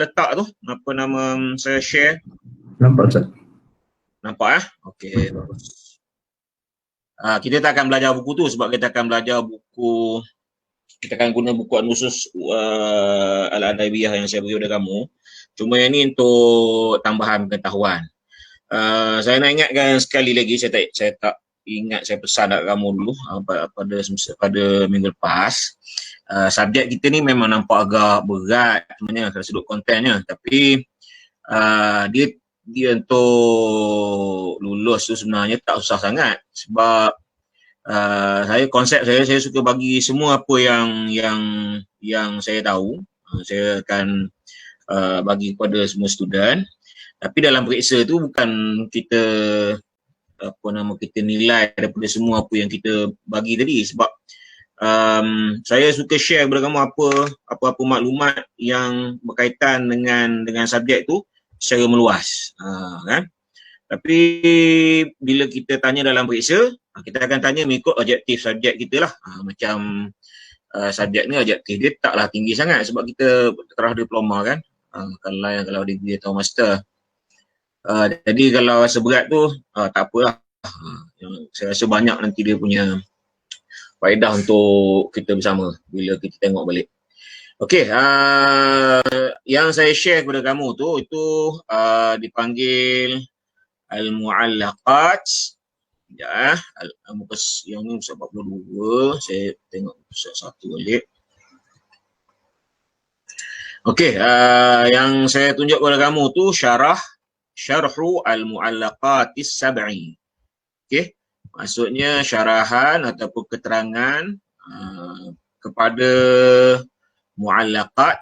letak tu, apa nama saya share? Nampak Ustaz? Nampak Okey, bagus. Kita tak akan belajar buku tu sebab kita akan belajar buku, kita akan guna buku An-Nusus Al-Adabiyah yang saya beri kepada kamu. Cuma yang ni untuk tambahan pengetahuan. Saya nak ingatkan sekali lagi, saya tak ingat saya pesan dekat kamu dulu pada minggu lepas. Subjek kita ni memang nampak agak berat sebenarnya dari sudut kontennya, tapi dia untuk lulus tu sebenarnya tak susah sangat sebab konsep saya suka bagi semua apa yang saya tahu, saya akan bagi kepada semua student. Tapi dalam periksa tu bukan kita kita nilai daripada semua apa yang kita bagi tadi, sebab saya suka share kepada kamu apa maklumat yang berkaitan dengan subjek tu secara meluas, kan. Tapi bila kita tanya dalam periksa, kita akan tanya mengikut objektif subjek kita lah. Macam subjek ni objektif dia taklah tinggi sangat sebab kita terah diploma kan, kalau degree atau master. Jadi kalau rasa berat tu tak apalah. Saya rasa banyak nanti dia punya faedah untuk kita bersama bila kita tengok balik. Okey, yang saya share kepada kamu tu itu dipanggil Al-Mu'allaqat. Ya, muka yang ni muka 42, saya tengok muka satu balik. Okey, yang saya tunjuk kepada kamu tu Syarhu Al-Mu'allaqatis Sab'i. Okey, maksudnya syarahan ataupun keterangan kepada Mu'allaqat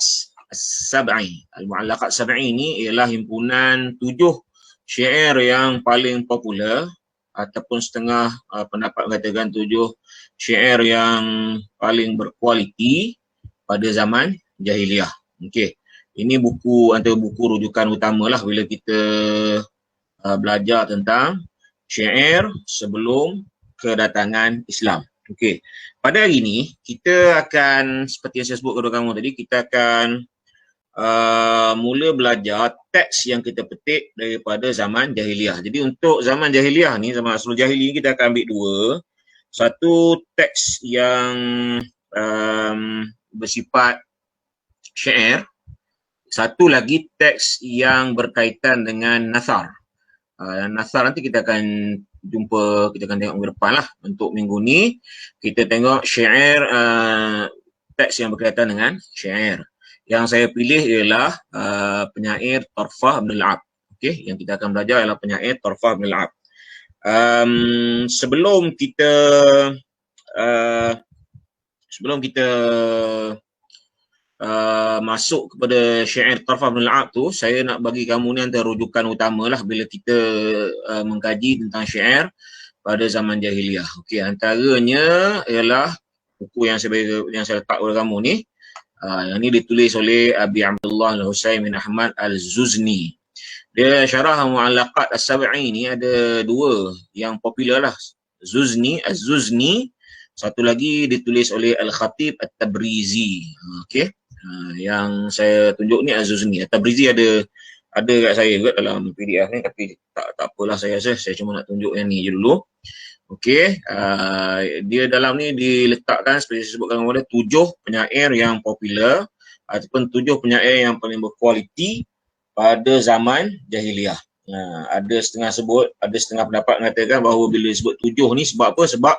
Sab'i. Al-Mu'allaqat Sab'i ni ialah himpunan 7 syair yang paling popular, ataupun setengah pendapat mengatakan 7 syair yang paling berkualiti pada zaman jahiliah. Okey, ini antara buku rujukan utama lah bila kita belajar tentang syair sebelum kedatangan Islam. Okey, pada hari ini kita akan, seperti yang saya sebut kepada kamu tadi, kita akan mula belajar teks yang kita petik daripada zaman jahiliah. Jadi untuk zaman jahiliah ni, zaman Asrul Jahili, kita akan ambil dua. Satu teks yang bersifat syair, satu lagi teks yang berkaitan dengan nasar. Nasar nanti kita akan jumpa, kita akan tengok minggu depan lah. Untuk minggu ni kita tengok syair, teks yang berkaitan dengan syair. Yang saya pilih ialah penyair Tarfah bin al-Abd. Okey, yang kita akan belajar ialah penyair Tarfah bin al-Abd. Sebelum kita masuk kepada syair Tarfah bin al-Abd tu, saya nak bagi kamu ni antara rujukan utama lah bila kita mengkaji tentang syair pada zaman jahiliah. Okey, antaranya ialah buku yang saya letak kepada kamu ni. Yang ni ditulis oleh Abi Abdullah Al-Husayn bin Ahmad Al-Zuzni. Dia syarah Mu'allaqat As-Sab'i ni ada dua yang popular lah. Az-Zuzni. Satu lagi ditulis oleh Al-Khatib At-Tabrizi. Okey. Yang saya tunjuk ni Az-Zuzni. At-Tabrizi ada kat saya juga dalam PDF ni, tapi tak apalah, saya cuma nak tunjuk yang ni je dulu. Okey, dia dalam ni diletakkan seperti saya sebutkan kepada 7 penyair yang popular ataupun 7 penyair yang paling berkualiti pada zaman jahiliah. Ada setengah pendapat mengatakan bahawa bila disebut 7 ni sebab apa? Sebab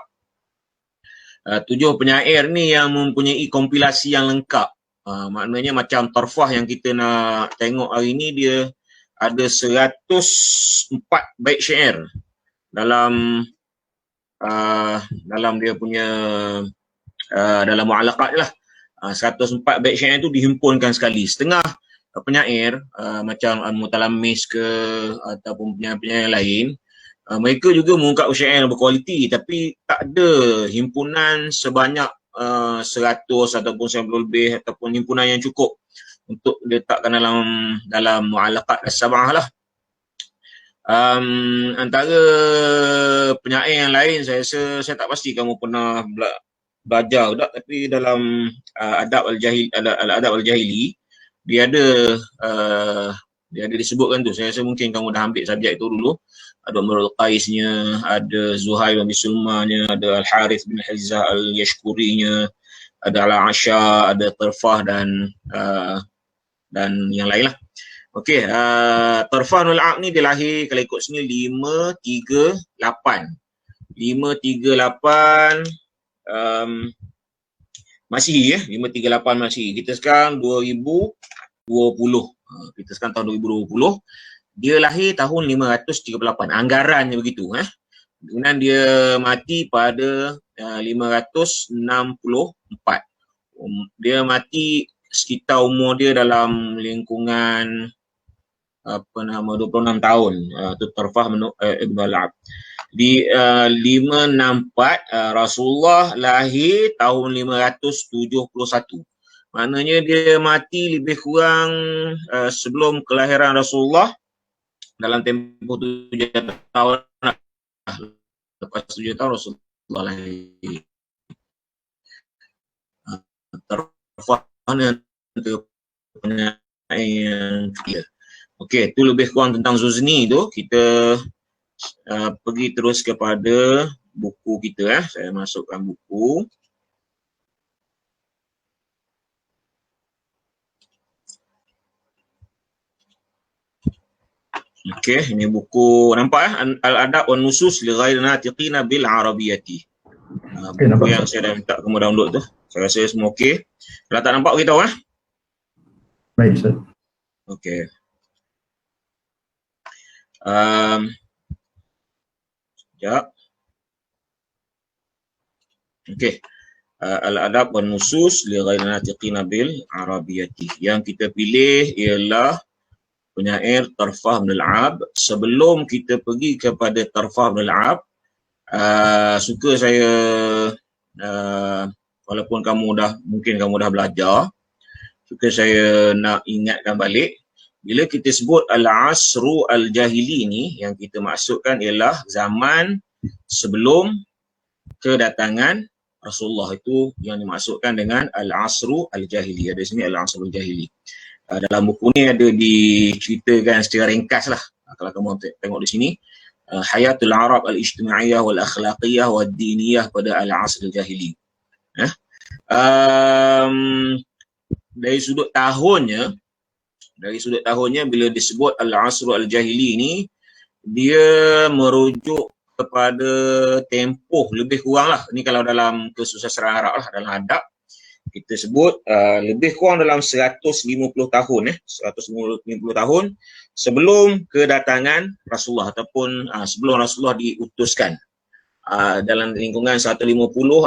7 penyair ni yang mempunyai kompilasi yang lengkap. Maknanya macam Tarfah yang kita nak tengok hari ni, dia ada 104 bait syair dalam dia punya dalam Mu'allaqat lah. 104 bait syair tu dihimpunkan sekali. Setengah penyair macam Al-Mutalammis ke ataupun penyair-penyair lain, mereka juga mengungkap syair yang berkualiti, tapi tak ada himpunan sebanyak 100 ataupun 90 lebih ataupun himpunan yang cukup untuk diletakkan dalam Mu'allaqat As-Sab'ah lah. Antara penyair yang lain, saya tak pasti kamu pernah belajar tak, tapi dalam Al-Adab Al-Jahili dia ada disebutkan tu. Saya rasa mungkin kamu dah ambil subjek tu dulu. Ada Umrul Qaisnya, ada Zuhair bin Sulmanya, ada Al-Harith bin Hizzah Al-Yashkurinya, ada Al-Asha, ada Tarfah dan yang lain lah. Okey, Tarfah bin Al-Aq ni dia lahir kalau ikut sini 538. 538 Masihi 538 Masihi. Kita sekarang 2020. Kita sekarang tahun 2020. Dia lahir tahun 538. Anggarannya begitu. Kemudian dia mati pada 564. Dia mati sekitar umur dia dalam lingkungan 26 tahun. Itu Tarfah Ibn Al-Aq. Di 564 Rasulullah lahir tahun 571. Maknanya dia mati lebih kurang sebelum kelahiran Rasulullah dalam tempoh 7 tahun. Lepas 7 tahun Rasulullah lahir. Terfaham yang ketiga. Okey, itu lebih kurang tentang Zuzni tu. Kita pergi terus kepada buku kita. Saya masukkan buku. Okey, ini buku, nampak Al-Adab wan Nusus li ghairi natiqina bil Arabiyyati. Buku yang saya dah minta kamu download tu. Saya rasa semua okey. Kalau tak nampak beritahu Baik, Ustaz. Okey. Sekejap. Okey. Al-Adab wan Nusus li ghairi natiqina bil Arabiyyati. Yang kita pilih ialah penyair Tarfah bin Al-Aq. Sebelum kita pergi kepada Tarfah bin Al-Aq, suka saya walaupun mungkin kamu dah belajar, suka saya nak ingatkan balik, bila kita sebut Al-Asru Al-Jahili ni, yang kita maksudkan ialah zaman sebelum kedatangan Rasulullah. Itu yang dimaksudkan dengan Al-Asru Al-Jahili. Ada sini Al-Asru Al-Jahili. Dalam buku ni ada diceritakan secara ringkas lah. Kalau kamu tengok di sini, Hayatul Arab Al-Ijtimaiyah Wal-Akhlaqiyah Wal-Diniyah pada Al-Asr Al-Jahili. Dari sudut tahunnya bila disebut Al-Asr Al-Jahili ni, dia merujuk kepada tempoh lebih kurang lah. Ni kalau dalam kesusastraan Arab lah, dalam adab kita sebut lebih kurang dalam 150 tahun 150 tahun sebelum kedatangan Rasulullah ataupun sebelum Rasulullah diutuskan, dalam lingkungan 150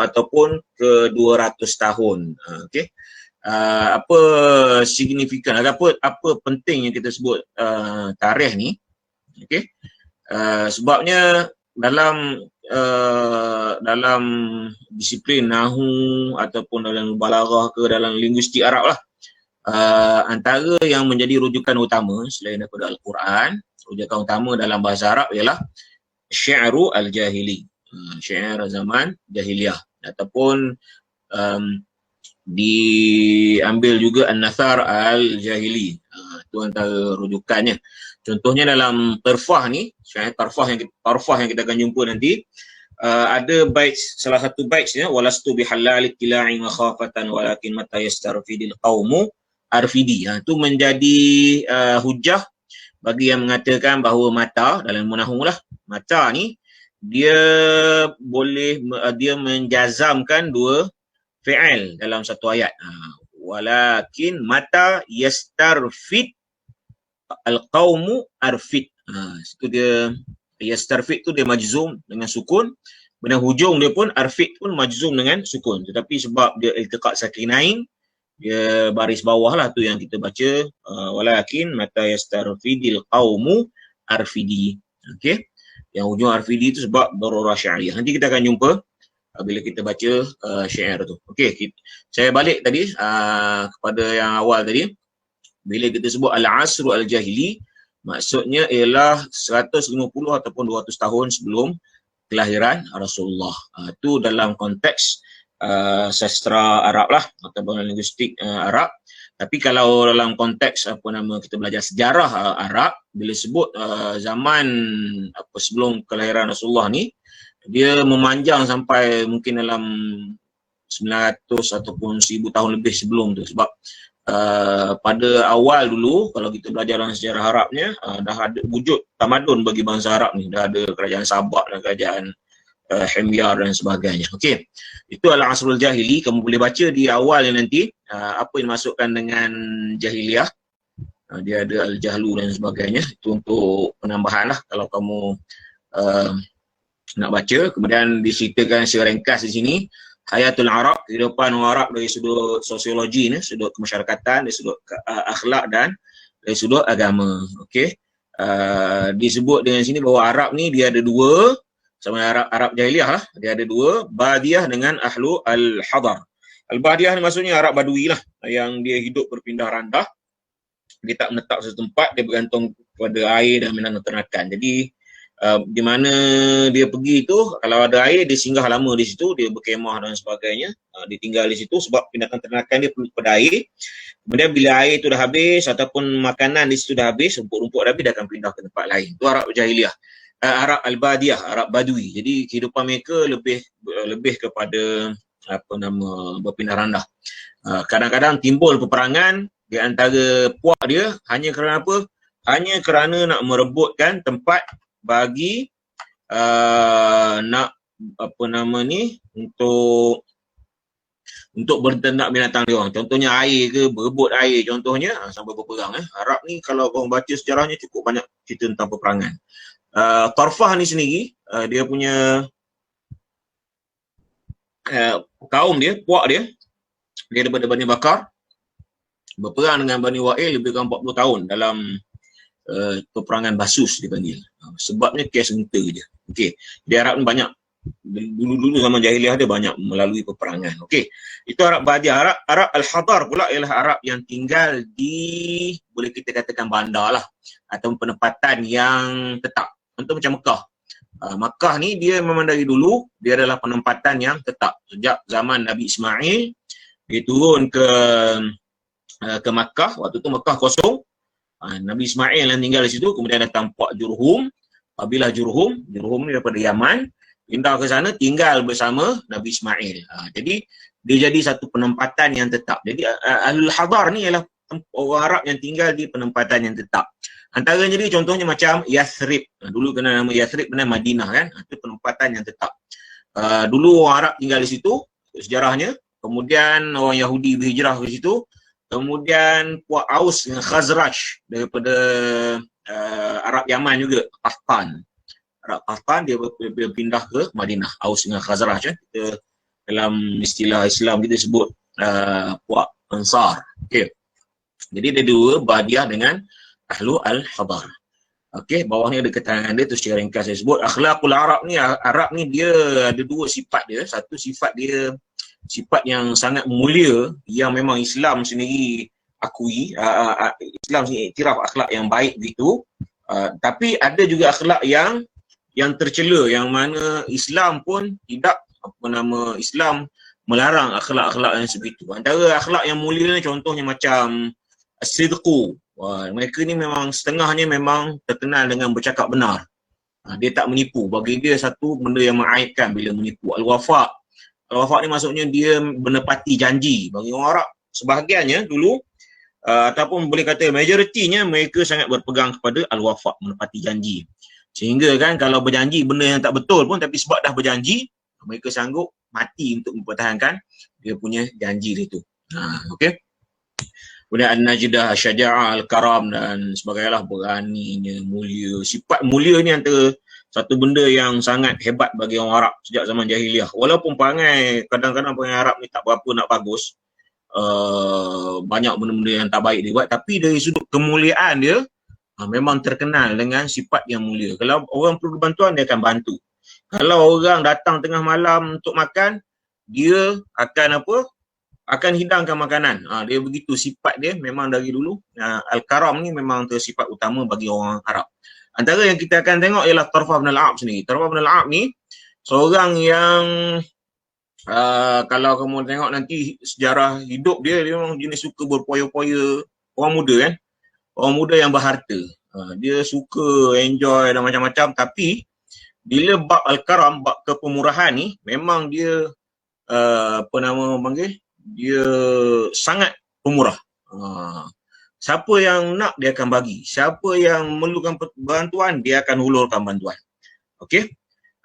ataupun ke 200 tahun. Okey. Apa signifikan, apa pentingnya kita sebut tarikh ni? Okey. Sebabnya dalam disiplin nahwu ataupun dalam balaghah ke dalam linguistik Arab lah, antara yang menjadi rujukan utama selain daripada Al-Quran, rujukan utama dalam bahasa Arab ialah syi'ru al-jahili, syair zaman jahiliyah, ataupun diambil juga an-nathar al-jahili. Itu antara rujukannya. Contohnya dalam Tarfah ni, syair Tarfah yang kita akan jumpa nanti, ada bait, salah satu baitnya, walastu bihalalit tila'i makhafatan walakin mata yastarfidil qaumu arfidi. Itu menjadi hujah bagi yang mengatakan bahawa mata, dalam munahu lah, mata ni dia menjazamkan dua fi'il dalam satu ayat. Walakin mata yastarfid al-qaumu arfid. Itu dia yastarfid tu dia majzum dengan sukun, dan hujung dia pun arfid pun majzum dengan sukun. Tetapi sebab dia iltiqat sakinain, dia baris bawah lah tu yang kita baca walakin mata yastarfidil qaumu arfidi. Okey. Yang hujung arfidi tu sebab darurah syariah. Nanti kita akan jumpa bila kita baca syair tu. Okey, saya balik tadi kepada yang awal tadi. Bila kita sebut Al-Asru Al-Jahili, maksudnya ialah 150 ataupun 200 tahun sebelum kelahiran Rasulullah. Itu dalam konteks sastra Arab lah, ataupun linguistik Arab. Tapi kalau dalam konteks kita belajar sejarah Arab, bila sebut zaman sebelum kelahiran Rasulullah ni, dia memanjang sampai mungkin dalam 900 ataupun 1000 tahun lebih sebelum tu. Sebab pada awal dulu, kalau kita belajar dalam sejarah Arabnya, dah ada wujud tamadun bagi bangsa Arab ni. Dah ada kerajaan Sabak dan kerajaan Himyar dan sebagainya. Okey, itu adalah Asrul Jahili. Kamu boleh baca di awal nanti apa yang dimasukkan dengan Jahiliyah. Dia ada Al-Jahlu dan sebagainya. Itu untuk penambahan lah kalau kamu nak baca. Kemudian diceritakan secara ringkas di sini Hayatul Arab, kehidupan orang Arab dari sudut sosiologi ni, sudut kemasyarakatan, dari sudut akhlak dan dari sudut agama. Okey, disebut dengan sini bahawa Arab ni dia ada dua, sama Arab Jahiliyah lah, dia ada dua, Badiyah dengan Ahlu Al-Hadar. Al-Badiyah ni maksudnya Arab Badui lah, yang dia hidup berpindah randah, dia tak menetap satu tempat, dia bergantung pada air dan minat ternakan. Jadi di mana dia pergi tu, kalau ada air dia singgah lama di situ, dia berkemah dan sebagainya, dia tinggal di situ sebab tindakan ternakan dia perlu pada air. Kemudian bila air tu dah habis ataupun makanan di situ dah habis, rumput-rumput dah habis, dia akan pindah ke tempat lain. Itu Arab Jahiliyah, Arab Al-Badiyah, Arab Badui. Jadi kehidupan mereka lebih kepada berpindah randah. Kadang-kadang timbul peperangan di antara puak dia hanya kerana apa? Hanya kerana nak merebutkan tempat bagi untuk berternak binatang dia orang. Contohnya air ke, berebut air contohnya, sampai berperang. Arab ni kalau korang baca sejarahnya cukup banyak cerita tentang peperangan. Tarfah ni sendiri, dia punya kaum dia, puak dia daripada Bani Bakar, berperang dengan Bani Wa'il lebih kurang 40 tahun dalam peperangan Basus dipanggil. Sebabnya kes unta je. Okey, di Arab ni banyak, dulu-dulu zaman jahiliah dia banyak melalui peperangan. Okey, itu Arab Badiyah. Arab Al-Hadar pula ialah Arab yang tinggal di, boleh kita katakan bandar lah, atau penempatan yang tetap. Contoh macam Mekah. Mekah ni dia memang dari dulu dia adalah penempatan yang tetap. Sejak zaman Nabi Ismail dia turun ke Makkah, waktu tu Mekah kosong. Nabi Ismail yang tinggal di situ, kemudian datang Puak Jurhum. Kabilah Jurhum ni daripada Yaman, pindah ke sana tinggal bersama Nabi Ismail. Jadi dia jadi satu penempatan yang tetap. Jadi Al-Hadar ni ialah orang Arab yang tinggal di penempatan yang tetap. Antaranya jadi contohnya macam Yathrib. Dulu kena nama Yathrib, benar Madinah kan. Itu penempatan yang tetap. Dulu orang Arab tinggal di situ, sejarahnya. Kemudian orang Yahudi berhijrah ke situ. Kemudian Puak Aus dengan Khazraj daripada Arab Yaman juga, Qahtan. Arab Qahtan dia pindah ke Madinah. Aus dengan Khazraj. Kita dalam istilah Islam kita sebut Puak Ansar. Okay. Jadi ada dua, Badiyah dengan Ahlu Al-Hadar. Okey, bawah ni ada keterangan dia tu secara ringkas saya sebut. Akhlaqul Arab ni dia ada dua sifat dia. Satu sifat dia sifat yang sangat mulia yang memang Islam sendiri akui, Islam sendiri iktiraf akhlak yang baik gitu. Tapi ada juga akhlak yang tercela, yang mana Islam pun tidak Islam melarang akhlak-akhlak yang sebegitu. Antara akhlak yang mulia ni contohnya macam as-sidqu. Mereka ni memang setengahnya memang terkenal dengan bercakap benar. Dia tak menipu. Bagi dia satu benda yang mengaibkan bila menipu. Al-wafa. Al-wafa ni maksudnya dia menepati janji. Bagi orang Arab sebahagiannya dulu ataupun boleh kata majoritinya mereka sangat berpegang kepada al-wafa, menepati janji. Sehingga kan kalau berjanji benda yang tak betul pun, tapi sebab dah berjanji, mereka sanggup mati untuk mempertahankan dia punya janji dia tu. Okey. Kemudian An-Najdah, Syaja'ah, Al-Karam dan sebagainya, beraninya, mulia. Sifat mulia ni antara satu benda yang sangat hebat bagi orang Arab sejak zaman jahiliah. Walaupun perangai, kadang-kadang perangai Arab ni tak berapa nak bagus, banyak benda-benda yang tak baik dia buat, tapi dari sudut kemuliaan dia, memang terkenal dengan sifat yang mulia. Kalau orang perlu bantuan, dia akan bantu. Kalau orang datang tengah malam untuk makan, dia akan akan hidangkan makanan. Dia begitu sifat dia memang dari dulu. Al-Karam ni memang sifat utama bagi orang Arab. Antara yang kita akan tengok ialah Tarfah bin Al-A'ab sendiri. Tarfah bin Al-A'ab ni seorang yang Kalau kamu tengok nanti sejarah hidup dia, dia memang jenis suka berpoya-poya orang muda kan. Orang muda yang berharta. Dia suka enjoy dan macam-macam, tapi bila bab Al-Karam, bab kepemurahan ni, memang dia apa nama panggil, dia sangat pemurah. Siapa yang nak dia akan bagi, siapa yang memerlukan bantuan dia akan hulurkan bantuan. Okey.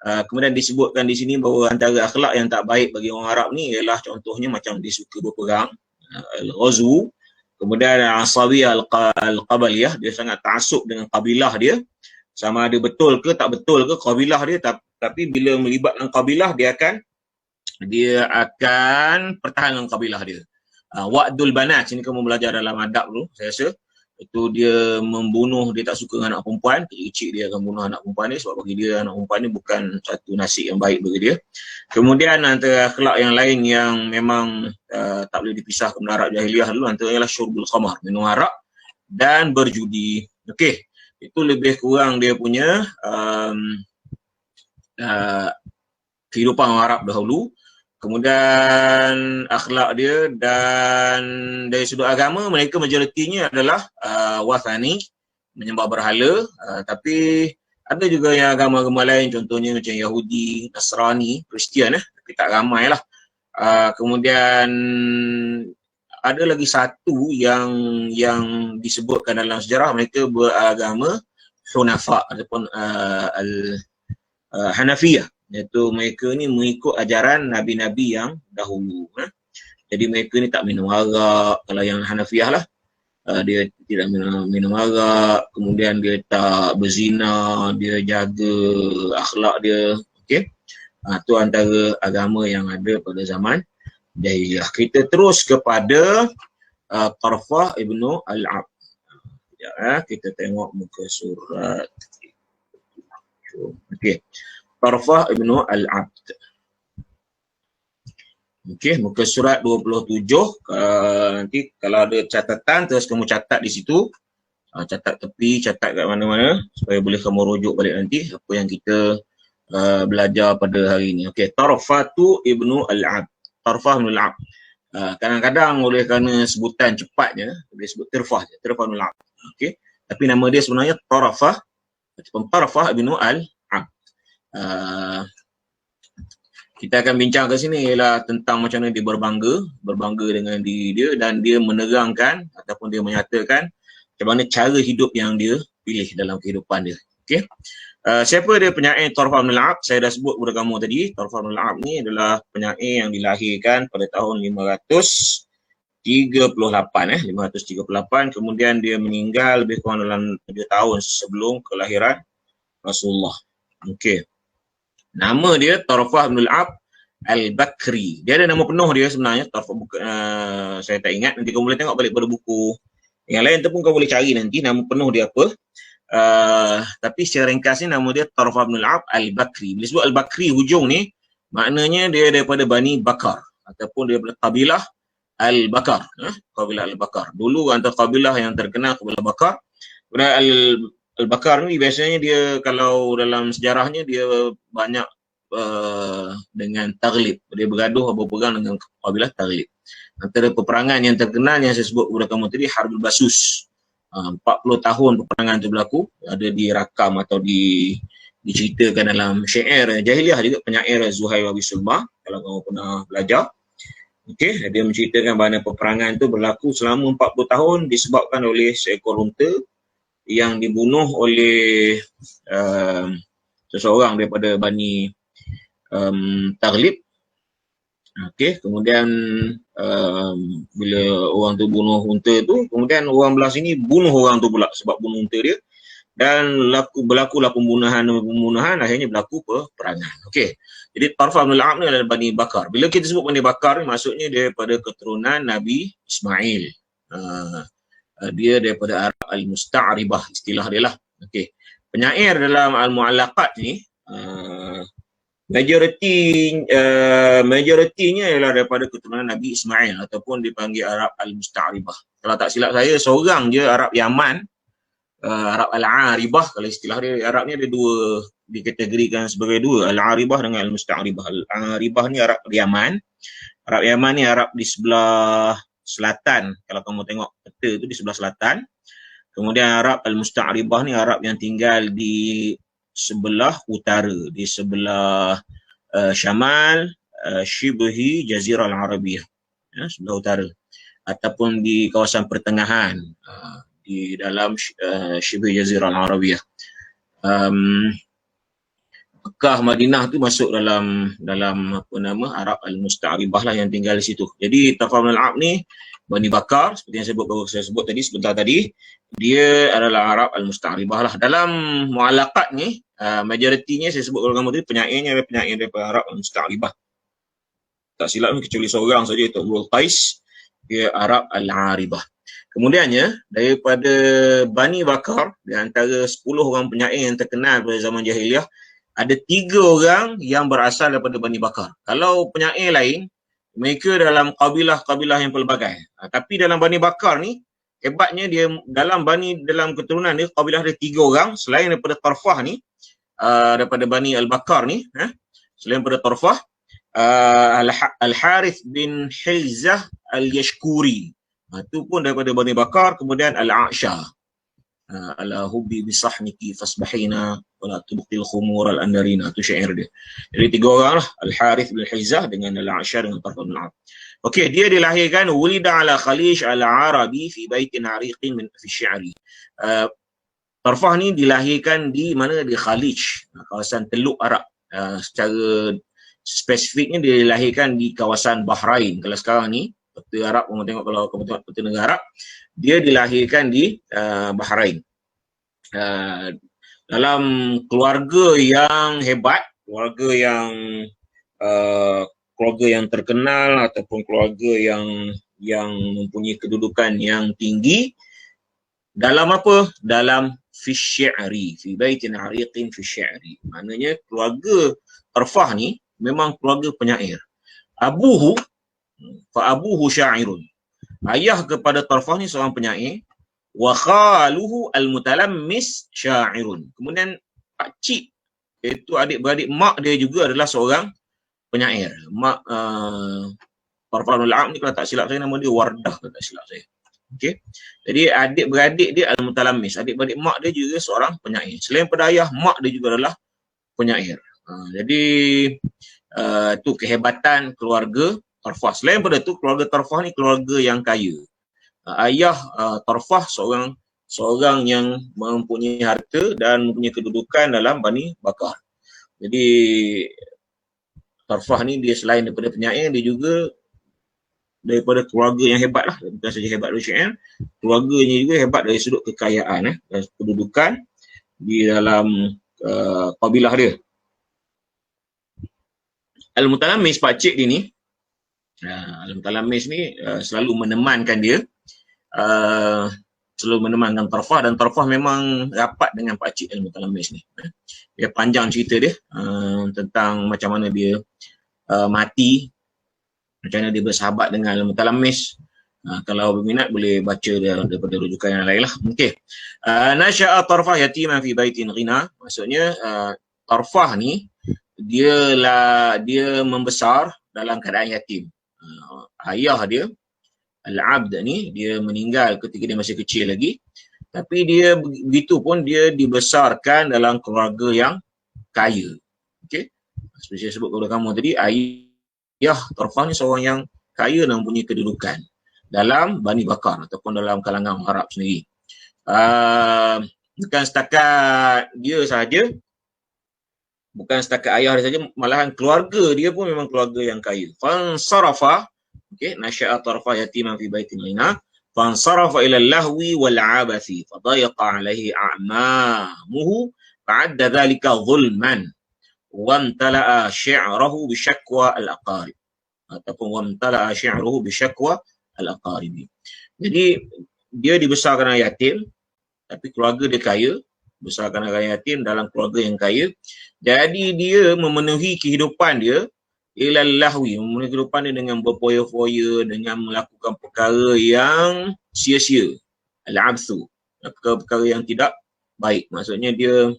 Kemudian disebutkan di sini bahawa antara akhlak yang tak baik bagi orang Arab ni ialah contohnya macam dia suka berperang, al-ghazwu, kemudian asabiyah al-qabaliyah, dia sangat taksub dengan kabilah dia, sama ada betul ke tak betul ke kabilah dia, tapi bila melibatkan kabilah dia akan pertahankan kabilah dia. Wa'dul banat, sini kamu belajar dalam adab dulu, saya rasa. Itu dia membunuh, dia tak suka dengan anak perempuan, kecil-kecil dia akan bunuh anak perempuan ni sebab bagi dia anak perempuan ni bukan satu nasib yang baik bagi dia. Kemudian antara akhlak yang lain yang memang tak boleh dipisahkan dengan Arab jahiliah dulu, antara ialah syurbul khamar, minum arak dan berjudi. Okey, itu lebih kurang dia punya kehidupan orang Arab dahulu. Kemudian akhlak dia, dan dari sudut agama mereka majoritinya adalah wathani, menyembah berhala, tapi ada juga yang agama-agama lain, contohnya macam Yahudi, Nasrani, Kristian, tapi tak ramai lah. Kemudian ada lagi satu yang disebutkan dalam sejarah, mereka beragama Hunafa ataupun Hanafiyah, iaitu mereka ni mengikut ajaran Nabi-Nabi yang dahulu. Jadi mereka ni tak minum arak. Kalau yang Hanafiyah lah, dia tidak minum arak, kemudian dia tak berzina, dia jaga akhlak dia. Okey, itu antara agama yang ada pada zaman jahiliyah. Kita terus kepada Tarfah ibnu Al-Abd. Kita tengok muka surat. Okey, Tarfah ibnu Al-Abd. Okey, muka surat 27. Nanti kalau ada catatan, terus kamu catat di situ. Catat tepi, catat kat mana-mana supaya boleh kamu rujuk balik nanti apa yang kita belajar pada hari ini. Okey, Tarfatu ibnu Al-Abd. Tarfah ibnu Al-Abd. Kadang-kadang oleh kerana sebutan cepatnya, dia sebut Tarfah je, Tarfah ibnu Al-Abd. Okey, tapi nama dia sebenarnya Tarfah ataupun Tarfah ibnu Al-Abd. Kita akan bincang ke sini ialah tentang macam mana dia berbangga dengan diri dia, dan dia menerangkan ataupun dia menyatakan macam mana cara hidup yang dia pilih dalam kehidupan dia. Okey. Siapa dia penyair Tarfah ibn al-Abd? Saya dah sebut kepada kamu tadi, Tarfah ibn al-Abd ni adalah penyair yang dilahirkan pada tahun 538, kemudian dia meninggal lebih kurang dalam 7 tahun sebelum kelahiran Rasulullah. Okey. Nama dia Tarfah ibn al-Abd al-Bakri. Dia ada nama penuh dia sebenarnya, Tarfah, saya tak ingat, nanti kamu boleh tengok balik pada buku yang lain tu pun kamu boleh cari nanti nama penuh dia apa. Tapi secara ringkasnya nama dia Tarfah ibn al-Abd al-Bakri. Bila sebut al-Bakri hujung ni, maknanya dia daripada Bani Bakar ataupun dia daripada kabilah Al-Bakar. Kabilah Al-Bakar. Dulu antara kabilah yang terkenal kabilah Bakar. Kemudian Al-Bakar ni biasanya dia, kalau dalam sejarahnya dia banyak dengan Taghlib. Dia bergaduh berperang dengan kabilah Taghlib. Antara peperangan yang terkenal yang saya sebut kepada kamu tadi, Harbul Basus. 40 tahun peperangan itu berlaku, ada dirakam atau diceritakan dalam syair jahiliah juga, penyair Zuhair Abi Sulma, kalau kamu pernah belajar. Okey, dia menceritakan bahawa peperangan itu berlaku selama 40 tahun disebabkan oleh seekor unta yang dibunuh oleh seseorang daripada Bani Taghlib. Okey, kemudian bila orang tu bunuh unta tu, kemudian orang belah sini bunuh orang tu pula sebab bunuh unta dia, dan berlakulah pembunuhan, akhirnya berlaku peperangan. Okey, jadi Tarfah ibn al-Abd ni adalah Bani Bakar. Bila kita sebut Bani Bakar ni, maksudnya dia daripada keturunan Nabi Ismail. Dia daripada Arab al-Musta'ribah, istilah dia lah. Okey, penyair dalam Al-Mu'allaqat ni, majoritinya ialah daripada keturunan Nabi Ismail ataupun dipanggil Arab al-Musta'ribah. Kalau tak silap saya, seorang je Arab Yaman, Arab al-Aribah, kalau istilah dia Arab ni ada dikategorikan sebagai dua, Al-Aribah dengan Al-Musta'ribah. Al-Aribah ni Arab Yaman. Arab Yaman ni Arab di sebelah selatan. Kalau kamu tengok peta tu di sebelah selatan. Kemudian Arab Al-Musta'ribah ni Arab yang tinggal di sebelah utara, di sebelah Syamal Shibhi Jazirah Al-Arabiyah, sebelah utara, ataupun di kawasan pertengahan di dalam Shibhi Jazirah Al-Arabiyah. Mekah, Madinah tu masuk dalam apa nama Arab Al-Musta'ribah lah yang tinggal di situ. Jadi Tarfah bin Al-A'ab ni Bani Bakar, seperti yang saya sebut tadi sebentar tadi, dia adalah Arab Al-Musta'ribah lah. Dalam mu'alaqat ni majoritinya saya sebut kalau kamu tadi penyairnya adalah penyair daripada Arab Al-Musta'ribah. Tak silap ni kecuali seorang saja, itu Abdul Qais, dia Arab Al-Aribah. Kemudiannya daripada Bani Bakar, di antara 10 orang penyair yang terkenal pada zaman jahiliah, ada 3 orang yang berasal daripada Bani Bakar. Kalau penyair lain, mereka dalam kabilah-kabilah yang pelbagai. Tapi dalam Bani Bakar ni, hebatnya dia dalam keturunan dia, kabilah dia 3 orang, selain daripada Tarfah ni, daripada Bani Al-Bakar ni, selain daripada Tarfah, Al-Harith bin Hizah Al-Yashkuri. Itu pun daripada Bani Bakar. Kemudian Al-A'sha. Ala hubbi bisahniki fasbahina wala tubqil khumur al-andarina, itu syair dia. Jadi 3 orang lah, Al-Harith bin Hizah dengan Al-A'sha dengan Tarfah bin Al-A'ab. Okey, dia dilahirkan wulida ala Khalij al-Arabi fi baitin ariqin min fi syi'ri. Tarfah ni dilahirkan di mana? Di Khalij, kawasan Teluk Arab. Secara spesifiknya dia dilahirkan di kawasan Bahrain. Kalau sekarang ni peta Arab, kamu tengok, kalau kamu tengok peta negara Arab, dia dilahirkan di Bahrain. Dalam keluarga yang hebat, keluarga yang terkenal, ataupun keluarga yang mempunyai kedudukan yang tinggi dalam apa? Dalam fi syi'ri, fi baitin ariqin fi syi'ri. Maknanya keluarga Tarfah ni memang keluarga penyair. Abuhu sya'irun. Ayah kepada Tarfah ni seorang penyair. Wa khaluhu al-mutalammis sya'irun. Kemudian pakcik, iaitu adik-beradik mak dia juga adalah seorang penyair. Mak Tarfah bin Al-A'ab ni, kalau tak silap saya, nama dia Wardah, kalau tak silap saya. Okey. Jadi adik-beradik dia al-mutalammis. Adik-beradik mak dia juga seorang penyair. Selain pada ayah, mak dia juga adalah penyair. Jadi itu kehebatan keluarga Tarfah. Selain pada itu, keluarga Tarfah ni keluarga yang kaya. Ayah Tarfah seorang yang mempunyai harta dan mempunyai kedudukan dalam Bani Bakar. Jadi Tarfah ni dia selain daripada penyair, dia juga daripada keluarga yang hebat lah. Bukan saja hebat dari syair, keluarganya juga hebat dari sudut kekayaan dan kedudukan di dalam kabilah dia. Al-Mutalammis, pakcik dia ni, Al-Mutalammis ni selalu menemankan dia, selalu menemankan Tarfah, dan Tarfah memang rapat dengan pakcik Al-Mutalammis ni. Dia panjang cerita dia tentang macam mana dia mati, macam mana dia bersahabat dengan Al-Mutalammis. Kalau berminat boleh baca dia daripada rujukan yang lain lah. Okey. Nasya'a Tarfah yatiman fi baitin ghina. Maksudnya Tarfah ni dia membesar dalam keadaan yatim. Ayah dia Al-Abd ni dia meninggal ketika dia masih kecil lagi, tapi dia begitu pun dia dibesarkan dalam keluarga yang kaya. Okey, seperti saya sebut kepada kamu tadi, ayah Tarfah ni seorang yang kaya dan mempunyai kedudukan dalam Bani Bakar ataupun dalam kalangan Arab sendiri. Bukan setakat dia sahaja, bukan setakat ayah dia saja, malahan keluarga dia pun memang keluarga yang kaya. Fansarafa, okey, nasya'a Tarfah yatiman fi baitin ghina, fansarafa ila al-lahwi wal 'abathi, fadayaqa 'alaihi a'mamuhu, fa'adda dhalika zulman, wa amtala'a syi'rahu bi syakwa al-aqarib, ataupun wa amtala'a syi'ruhu bi syakwa al-aqarib. Jadi dia dibesarkan yatim, tapi keluarga dia kaya, besarkan anak yatim dalam keluarga yang kaya. Jadi dia memenuhi kehidupan dia ilal lahwi, memenuhi kehidupan dia dengan berfoya-foya, dengan melakukan perkara yang sia-sia, al-abthu, perkara-perkara yang tidak baik. Maksudnya dia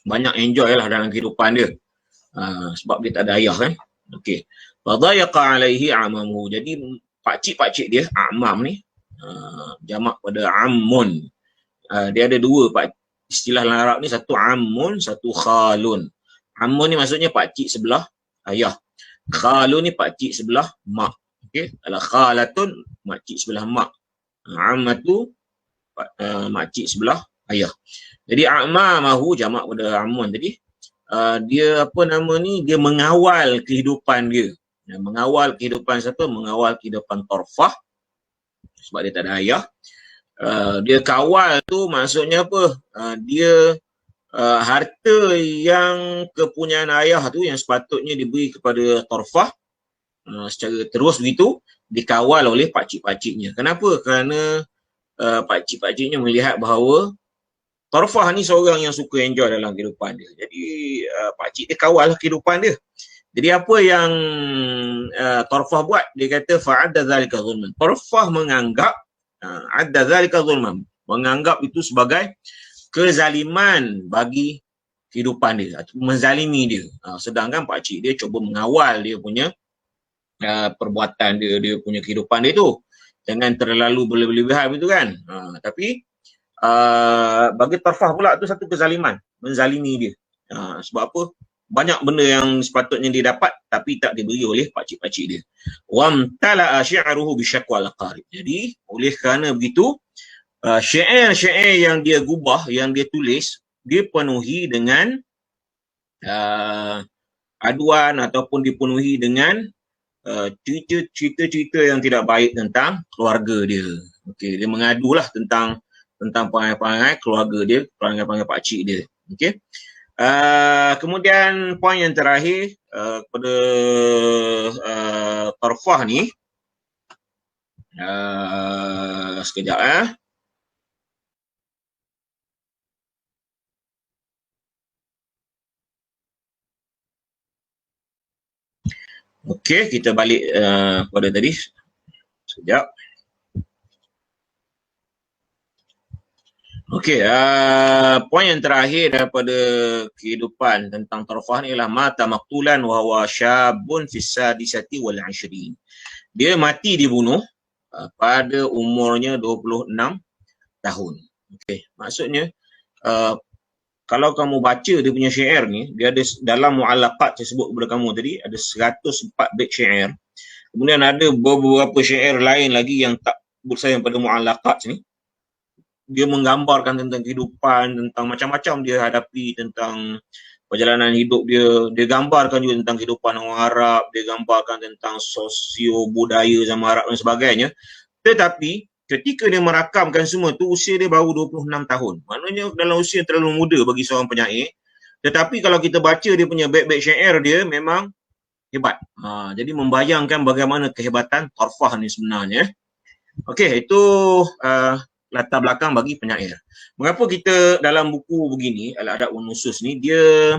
banyak enjoy lah dalam kehidupan dia. Sebab dia tak ada ayah kan. Okey. Fadayaqa alaihi amamu. Jadi pakcik-pakcik dia, amam ni, jamak pada ammun. Dia ada dua istilah dalam Arab ni, satu ammun, satu khalun. Ammun ni maksudnya pakcik sebelah ayah. Khalun ni pakcik sebelah mak. Okey. Kalau khalatun, makcik sebelah mak. Ammatu, makcik sebelah ayah. Jadi amamahu jamak pada ammun tadi. Dia apa nama ni, dia mengawal kehidupan dia. Mengawal kehidupan siapa? Mengawal kehidupan Tarfah. Sebab dia tak ada ayah. Dia kawal tu maksudnya apa? Dia harta yang kepunyaan ayah tu yang sepatutnya diberi kepada Tarfah secara terus begitu dikawal oleh pakcik-pakciknya. Kenapa? Kerana pakcik-pakciknya melihat bahawa Tarfah ni seorang yang suka enjoy dalam kehidupan dia. Jadi pakcik dia kawal kehidupan dia. Jadi apa yang Tarfah buat? Dia kata fa'adda zalika zulman. Tarfah menganggap adda zalika zulman, menganggap itu sebagai kezaliman bagi kehidupan dia, atau menzalimi dia. Sedangkan pakcik dia cuba mengawal dia punya perbuatan dia, dia punya kehidupan dia tu. Jangan terlalu berlebihan itu kan. Tapi bagi Tarfah pula tu satu kezaliman, menzalimi dia. Sebab apa? Banyak benda yang sepatutnya dia dapat tapi tak diberi oleh pakcik-pakcik dia. Wamtala'a syi'ruhu bisyaqwal qarib. Jadi oleh kerana begitu, syair-syair yang dia gubah, yang dia tulis, dia penuhi dengan aduan ataupun dipenuhi dengan cerita-cerita yang tidak baik tentang keluarga dia. Okey, dia mengadulah tentang perangai-perangai keluarga dia, perangai-perangai pakcik dia. Okey. Kemudian poin yang terakhir kepada Tarfah ni, sekejap Okey, kita balik pada tadi. Sekejap. Okey, poin yang terakhir daripada kehidupan tentang Tarfah ni ialah mata maqtulan wa huwa syabun fis sadisati wal 20. Dia mati dibunuh pada umurnya 26 tahun. Okey, maksudnya kalau kamu baca dia punya syair ni, dia ada dalam mu'allaqat saya sebut kepada kamu tadi, ada 104 bait syair. Kemudian ada beberapa syair lain lagi yang tak bersayang pada mu'allaqat ni. Dia menggambarkan tentang kehidupan, tentang macam-macam dia hadapi, tentang perjalanan hidup dia. Dia gambarkan juga tentang kehidupan orang Arab, dia gambarkan tentang sosio budaya zaman Arab dan sebagainya. Tetapi ketika dia merakamkan semua tu, usia dia baru 26 tahun. Maknanya dalam usia yang terlalu muda bagi seorang penyair. Tetapi kalau kita baca dia punya bait-bait syair dia memang hebat. Jadi membayangkan bagaimana kehebatan Tarfah ni sebenarnya. Okey, itu latar belakang bagi penyair. Mengapa kita dalam buku begini, Al-Adab wan Nusus ni, dia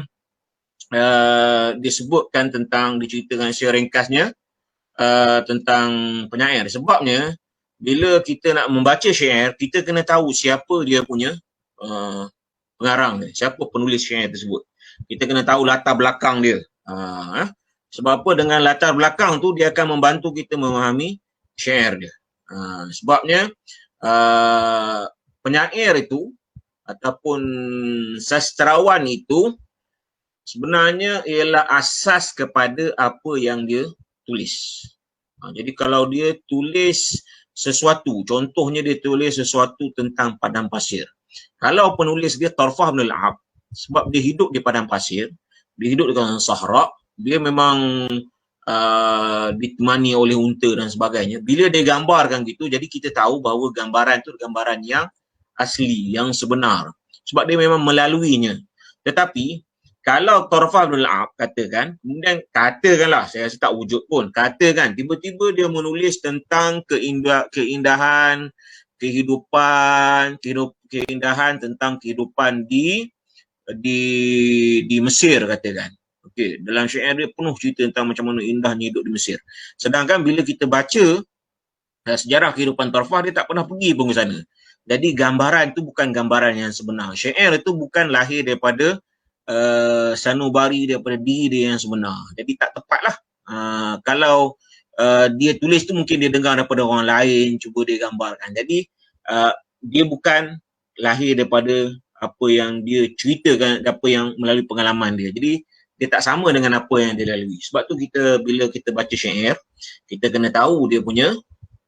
disebutkan tentang, diceritakan secara ringkasnya tentang penyair. Sebabnya, bila kita nak membaca syair, kita kena tahu siapa dia punya pengarang dia, siapa penulis syair tersebut. Kita kena tahu latar belakang dia. Sebab apa? Dengan latar belakang tu, dia akan membantu kita memahami syair dia. Sebabnya, penyair itu ataupun sastrawan itu sebenarnya ialah asas kepada apa yang dia tulis. Jadi kalau dia tulis sesuatu, contohnya dia tulis sesuatu tentang padang pasir. Kalau penulis dia Tarfah bin al-Ab, sebab dia hidup di padang pasir, dia hidup di kawasan Sahara, dia memang ditemani oleh unta dan sebagainya. Bila dia gambarkan gitu, jadi kita tahu bahawa gambaran itu gambaran yang asli, yang sebenar. Sebab dia memang melaluinya. Tetapi, kalau Tarfah bin al-Ab katakan, kemudian katakanlah, saya rasa tak wujud pun, katakan, tiba-tiba dia menulis tentang keindahan, keindahan tentang kehidupan di Mesir, katakan. Okey, dalam syair dia penuh cerita tentang macam mana indahnya hidup di Mesir. Sedangkan bila kita baca sejarah kehidupan Tarfah, dia tak pernah pergi pun ke sana. Jadi gambaran itu bukan gambaran yang sebenar. Syair itu bukan lahir daripada sanubari daripada diri dia yang sebenar. Jadi tak tepat lah. Kalau dia tulis tu mungkin dia dengar daripada orang lain, cuba dia gambarkan. Jadi dia bukan lahir daripada apa yang dia ceritakan, apa yang melalui pengalaman dia. Jadi dia tak sama dengan apa yang dia lalui. Sebab tu bila kita baca syair, kita kena tahu dia punya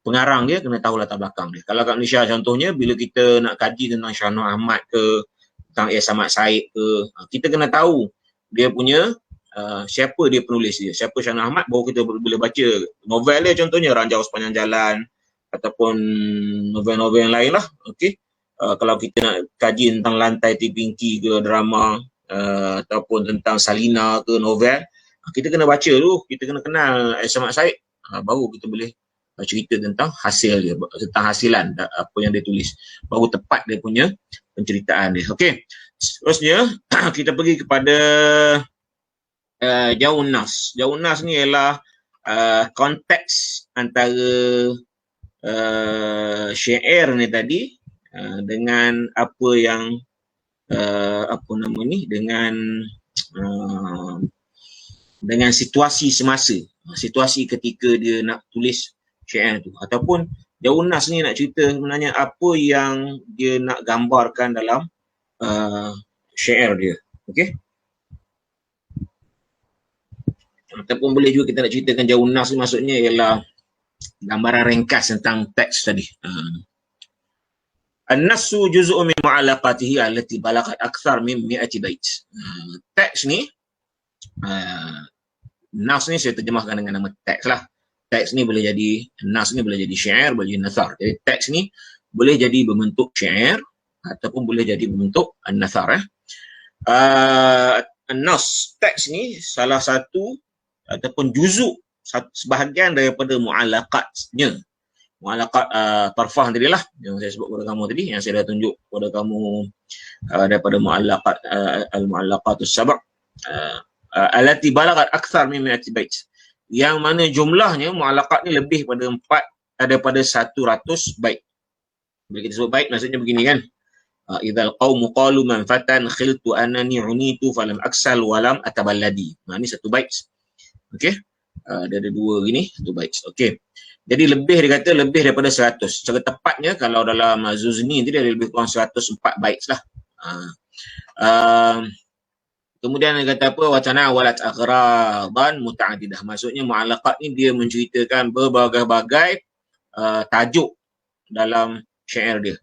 pengarang dia, kena tahu latar belakang dia. Kalau kat Malaysia contohnya, bila kita nak kaji tentang Shah Nur Ahmad ke, tentang S. Ahmad Said ke, kita kena tahu dia punya siapa dia penulis dia, siapa Shah Nur Ahmad, baru kita boleh baca novel dia, contohnya Ranjau Sepanjang Jalan ataupun novel-novel yang lain lah. Okay. Kalau kita nak kaji tentang Lantai Tipingki ke, drama, ataupun tentang Salina ke, novel, kita kena baca dulu, kita kena kenal S. Ahmad Said, baru kita boleh cerita tentang hasil dia, tentang hasilan apa yang dia tulis, baru tepat dia punya penceritaan dia. Okey, seterusnya kita pergi kepada Jauhun Nas. Jauhun Nas ni ialah konteks antara syair ni tadi dengan apa yang dengan situasi semasa, situasi ketika dia nak tulis syair tu, ataupun Jauhun Nas ni nak cerita sebenarnya apa yang dia nak gambarkan dalam syair dia. Okey, ataupun boleh juga kita nak ceritakan Jauhun Nas ni maksudnya ialah gambaran ringkas tentang teks tadi. An-nassu juz'un min mu'allaqatihi allati balaghat akthar min 100 bait. Teks ni, nas ni saya terjemahkan dengan nama teks lah. Teks ni boleh jadi, nas ni boleh jadi syair, boleh jadi nathar. Jadi teks ni boleh jadi berbentuk syair ataupun boleh jadi berbentuk an-nathar. Nas, teks ni salah satu ataupun juzuk, sebahagian daripada mu'allaqatnya. Mu'allaqat tarfah tadi lah yang saya sebut kepada kamu tadi, yang saya dah tunjuk kepada kamu daripada mu'allaqat al-mu'allaqatus sab' allati balaghat akthar min 100 bait, yang mana jumlahnya mu'allaqat ni lebih daripada 100 bait. Bila kita sebut bait maksudnya begini kan, idzal qaumu qalu man fatan khiltu annani unitu falam aksal walam ataballadi. Ni satu bait. Okey, dia ada dua gini, satu bait. Okey, jadi dia kata lebih daripada 100. Secara tepatnya kalau dalam Zuzni tadi ada lebih kurang 104 bait lah. Kemudian dia kata apa, wacana walat aghradan muta'addidah. Maksudnya mu'allaqat ni dia menceritakan berbagai-bagai tajuk dalam syair dia.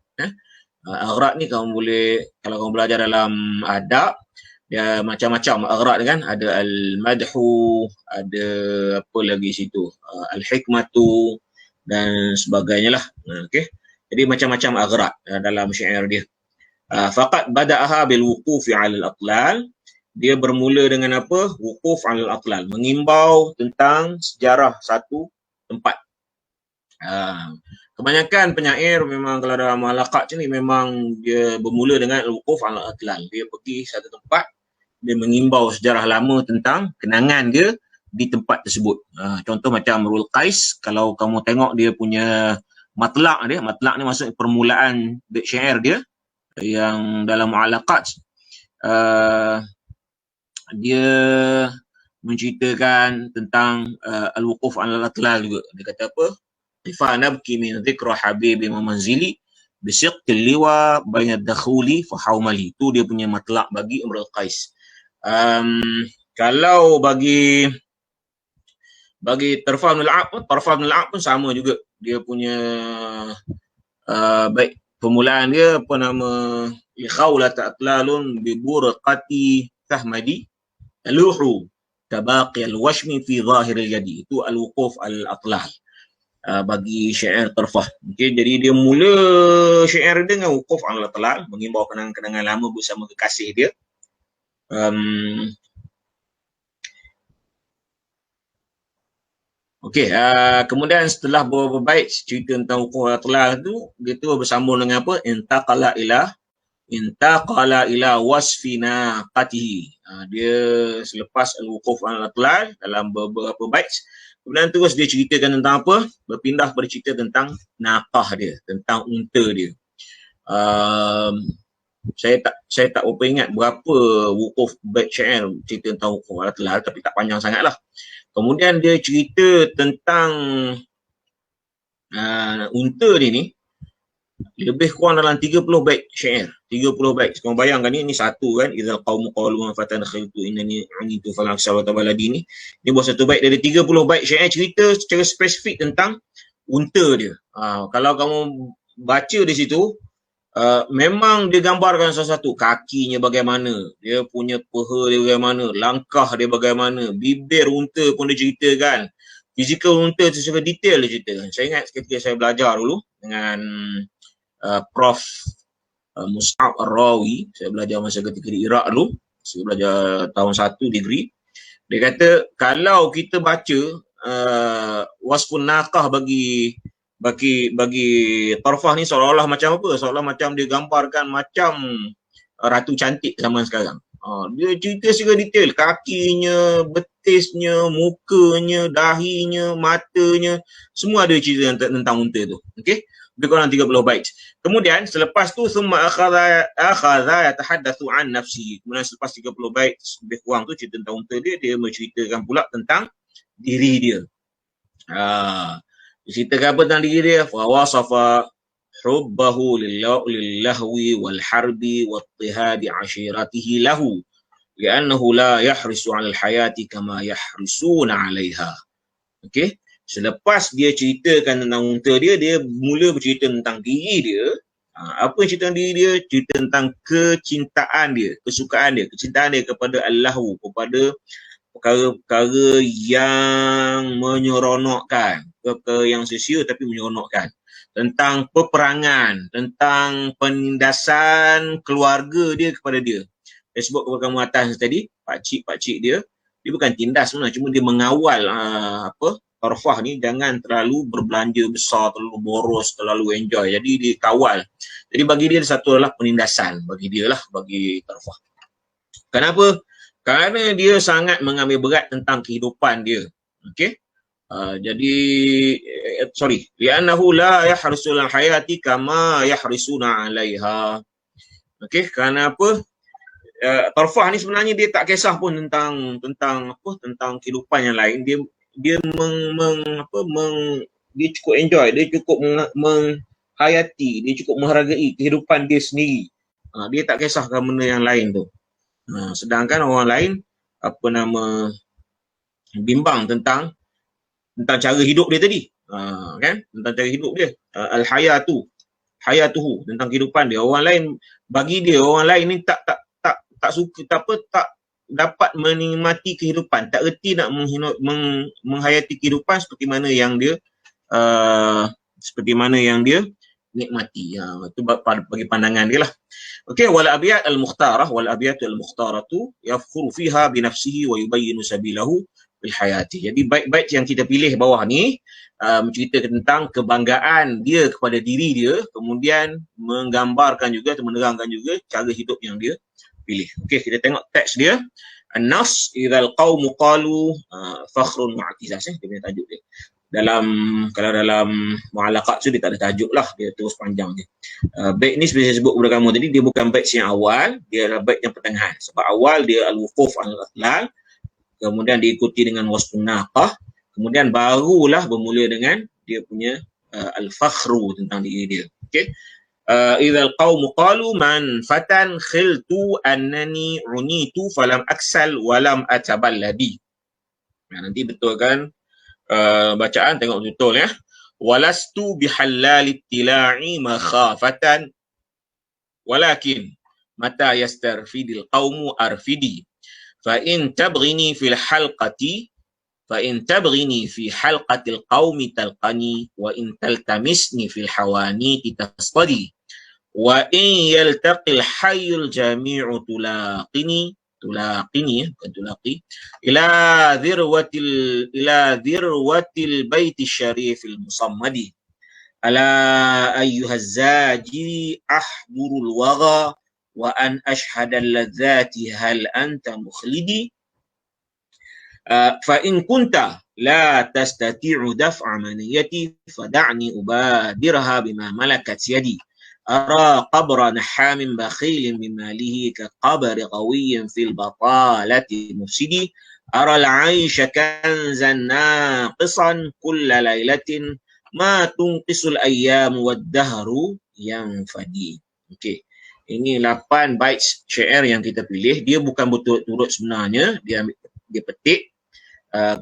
Aghrad ni kamu boleh, kalau kamu belajar dalam adab, dia macam-macam aghrad kan, ada al-madhu, ada apa lagi situ, al-hikmatu dan sebagainya lah. Okey, jadi macam-macam aghrad dalam syair dia. Faqat bada'aha bil wuqufi 'ala al-atlal. Dia bermula dengan apa? Wuquf 'ala al-atlal, mengimbau tentang sejarah satu tempat. Kebanyakan penyair memang kalau dalam mu'allaqat ni memang dia bermula dengan wuquf 'ala al-atlal. Dia pergi satu tempat, dia mengimbau sejarah lama tentang kenangan dia di tempat tersebut. Contoh macam Imrul Qais, kalau kamu tengok dia punya matlaq dia, matlaq ni maksud permulaan bait syair dia yang dalam mu'allaqat, dia menceritakan tentang al-wuquf 'ala al-atlal juga. Dia kata apa? Fa nabki min dhikra habibi wa manzili bisiqtil liwa bayna dakhuli fa haumali. Tu dia punya matlaq bagi Imrul Qais. Kalau bagi Tarfah bin al-Aq pun sama juga. Dia punya baik permulaan dia apa nama, li khawlat atlalun bi burqati tahmadi aluhu tabaqi al-washmi fi zahir al-yadi. Itu al-wuquf al-atlal bagi syair Tarfah. Okay, jadi dia mula syair dia dengan wuquf al-atlal, mengimbau kenangan-kenangan lama bersama kekasih dia. Okey, kemudian setelah beberapa bait cerita tentang wuquf al-atlal tu, dia tu bersambung dengan apa? Intaqala ila wasfina qatihi. Dia selepas al-wuquf al-atlal dalam beberapa bait, kemudian terus dia ceritakan tentang apa? Berpindah pada cerita tentang naqah dia, tentang unta dia. Saya tak saya tak berapa ingat berapa wukuf bait syair cerita tentang wukuf ala telal, tapi tak panjang sangat lah. Kemudian dia cerita tentang unta ni lebih kurang dalam 30 bait syair, 30 bait. Kau bayangkan ni satu kan, idzal qaumu qalu ma fatan khiltu innani unitu falam sawata baladi ni buat satu bait, dari 30 bait syair cerita secara spesifik tentang unta dia. Kalau kamu baca di situ, memang dia gambarkan sesuatu, kakinya bagaimana, dia punya peha dia bagaimana, langkah dia bagaimana, bibir unta pun dia ceritakan, fizikal unta tu secara detail dia ceritakan. Saya ingat ketika saya belajar dulu dengan Prof Mus'ab Ar-Rawi, saya belajar masa ketika di Iraq dulu, saya belajar tahun 1 degree. Dia kata kalau kita baca wasfun naqah bagi Tarfah ni seolah-olah macam apa? Seolah macam dia gambarkan macam ratu cantik zaman sekarang. Dia cerita secara detail, kakinya, betisnya, mukanya, dahinya, matanya, semua ada cerita tentang unta tu. Okey? Lebih kurang 30 bait. Kemudian selepas tu summa akhadha yatahaddatsu an nafsi. Kemudian selepas 30 bait lebih kurang tu cerita tentang unta dia menceritakan pula tentang diri dia. Ceritakan apa tentang diri dia? Fa wasafa hubbahu lillahwi wal harbi wattihadi ashiratihi lahu li'annahu la yahrisu 'alal hayati kama yahrisuna 'alaiha. Okey? Selepas dia ceritakan tentang unta dia mula bercerita tentang diri dia. Apa cerita tentang diri dia? Cerita tentang kecintaan dia, kesukaan dia, kecintaan dia kepada Allahu, kepada perkara-perkara yang menyeronokkan, perkara yang sia-sia tapi menyeronokkan, tentang peperangan, tentang penindasan keluarga dia kepada dia. Saya sebut kepada kamu atas tadi, pakcik dia bukan tindas sebenarnya, cuma dia mengawal Tarfah ni jangan terlalu berbelanja besar, terlalu boros, terlalu enjoy. Jadi dia kawal. Jadi bagi dia satu adalah penindasan bagi dia lah, bagi Tarfah. Kenapa? Kerana dia sangat mengambil berat tentang kehidupan dia. Okey? Jadi li'annahu la yahrisul hayati kama yahrisuna 'alaiha. Okey, kerana apa? Tarfah ni sebenarnya dia tak kisah pun tentang kehidupan yang lain. Dia cukup enjoy, dia cukup menghayati, dia cukup menghargai kehidupan dia sendiri. Dia tak kisahkan benda yang lain tu. Sedangkan orang lain bimbang tentang cara hidup dia tadi. Kan? Tentang cara hidup dia. Hayatuhu, tentang kehidupan dia. Orang lain, bagi dia orang lain ni tak dapat menikmati kehidupan, tak reti nak menghayati kehidupan seperti mana yang dia nikmati. Itu bagi pandangan dia lah. Okey, wal abiyat al-mukhtaratu yafkhuru fiha bi nafsihi wa yubayyinu sabilahu bil hayati. Jadi bait-bait yang kita pilih bawah ni menceritakan tentang kebanggaan dia kepada diri dia, kemudian menggambarkan juga atau menerangkan juga cara hidup yang dia pilih. Okey, kita tengok teks dia. An-nas idzal qaumu qalu fakhrun ma'tizah. Dia punya tajuk dia. Kalau dalam mu'alaqat tu dia tak ada tajuk lah, dia terus panjang dia. Bait ni seperti saya sebut kepada kamu tadi, dia bukan bait yang awal, dia adalah bait yang pertengahan. Sebab awal dia al-wuquf al-atlal, kemudian diikuti dengan wasfun naqah, kemudian barulah bermula dengan dia punya al-fakhru tentang diri dia. Okey. Idzal qaumu qalu man fatan khiltu annani unitu falam aksal walam ataballadi. Nanti betulkan bacaan, tengok betul ya. Walastu bihallal ittila'i makhafatan walakin mata yastarfidil qaumu arfidi fa in tabghini fi halqatil qaumi talqani wa in taltamisni fil hawani tasqadi wa in yaltaqil hayyul jami'u tulaqini ila dhirwatil baiti syarifil musammadi ala ayyuhaz zaji ahburul wagha wa an ashhadal ladzati hal anta mukhlidi fa in kunta la tastati'u daf'a maniyati fada'ni ubadirha bima malakat yadi ara qabra nahamin bakhilin bimalihi ka qabri qawiyyin fil batalati mufsidi ara al-aisha kanzan naqisan kulla lailatin ma tunqisul ayyam wad dahru yanfadi. Okey. Ini 8 bait syair yang kita pilih. Dia bukan betul-betul sebenarnya, dia petik.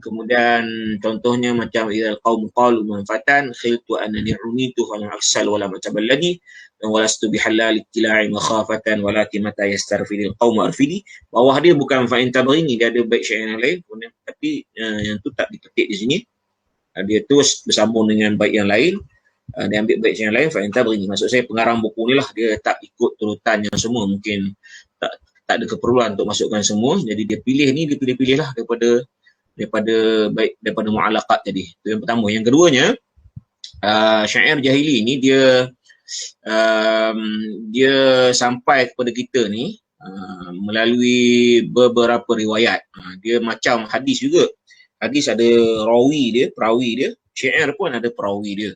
Kemudian contohnya macam idal qaum qalu manfatan khiltu annani unitu fal aksal wala matabaladi dan walastu bihalal ittila'i makhafatan walakin mata yastarfil qaum arfidi. Bawah dia bukan fa'in tabrini, dia ada bait syair yang lain, tapi yang tu tak dipetik di sini. Dia terus bersambung dengan bait yang lain. Dia ambil bait yang lain fa'in tabrini. Maksud saya pengarang buku ni lah, dia tak ikut turutan yang semua, mungkin tak ada keperluan untuk masukkan semua. Jadi dia pilih ni, dia pilih-pilih lah daripada mu'alaqat tadi. Itu yang pertama. Yang keduanya, syair jahili ni dia sampai kepada kita ni melalui beberapa riwayat. Dia macam hadis juga. Hadis ada perawi dia. Syair pun ada perawi dia.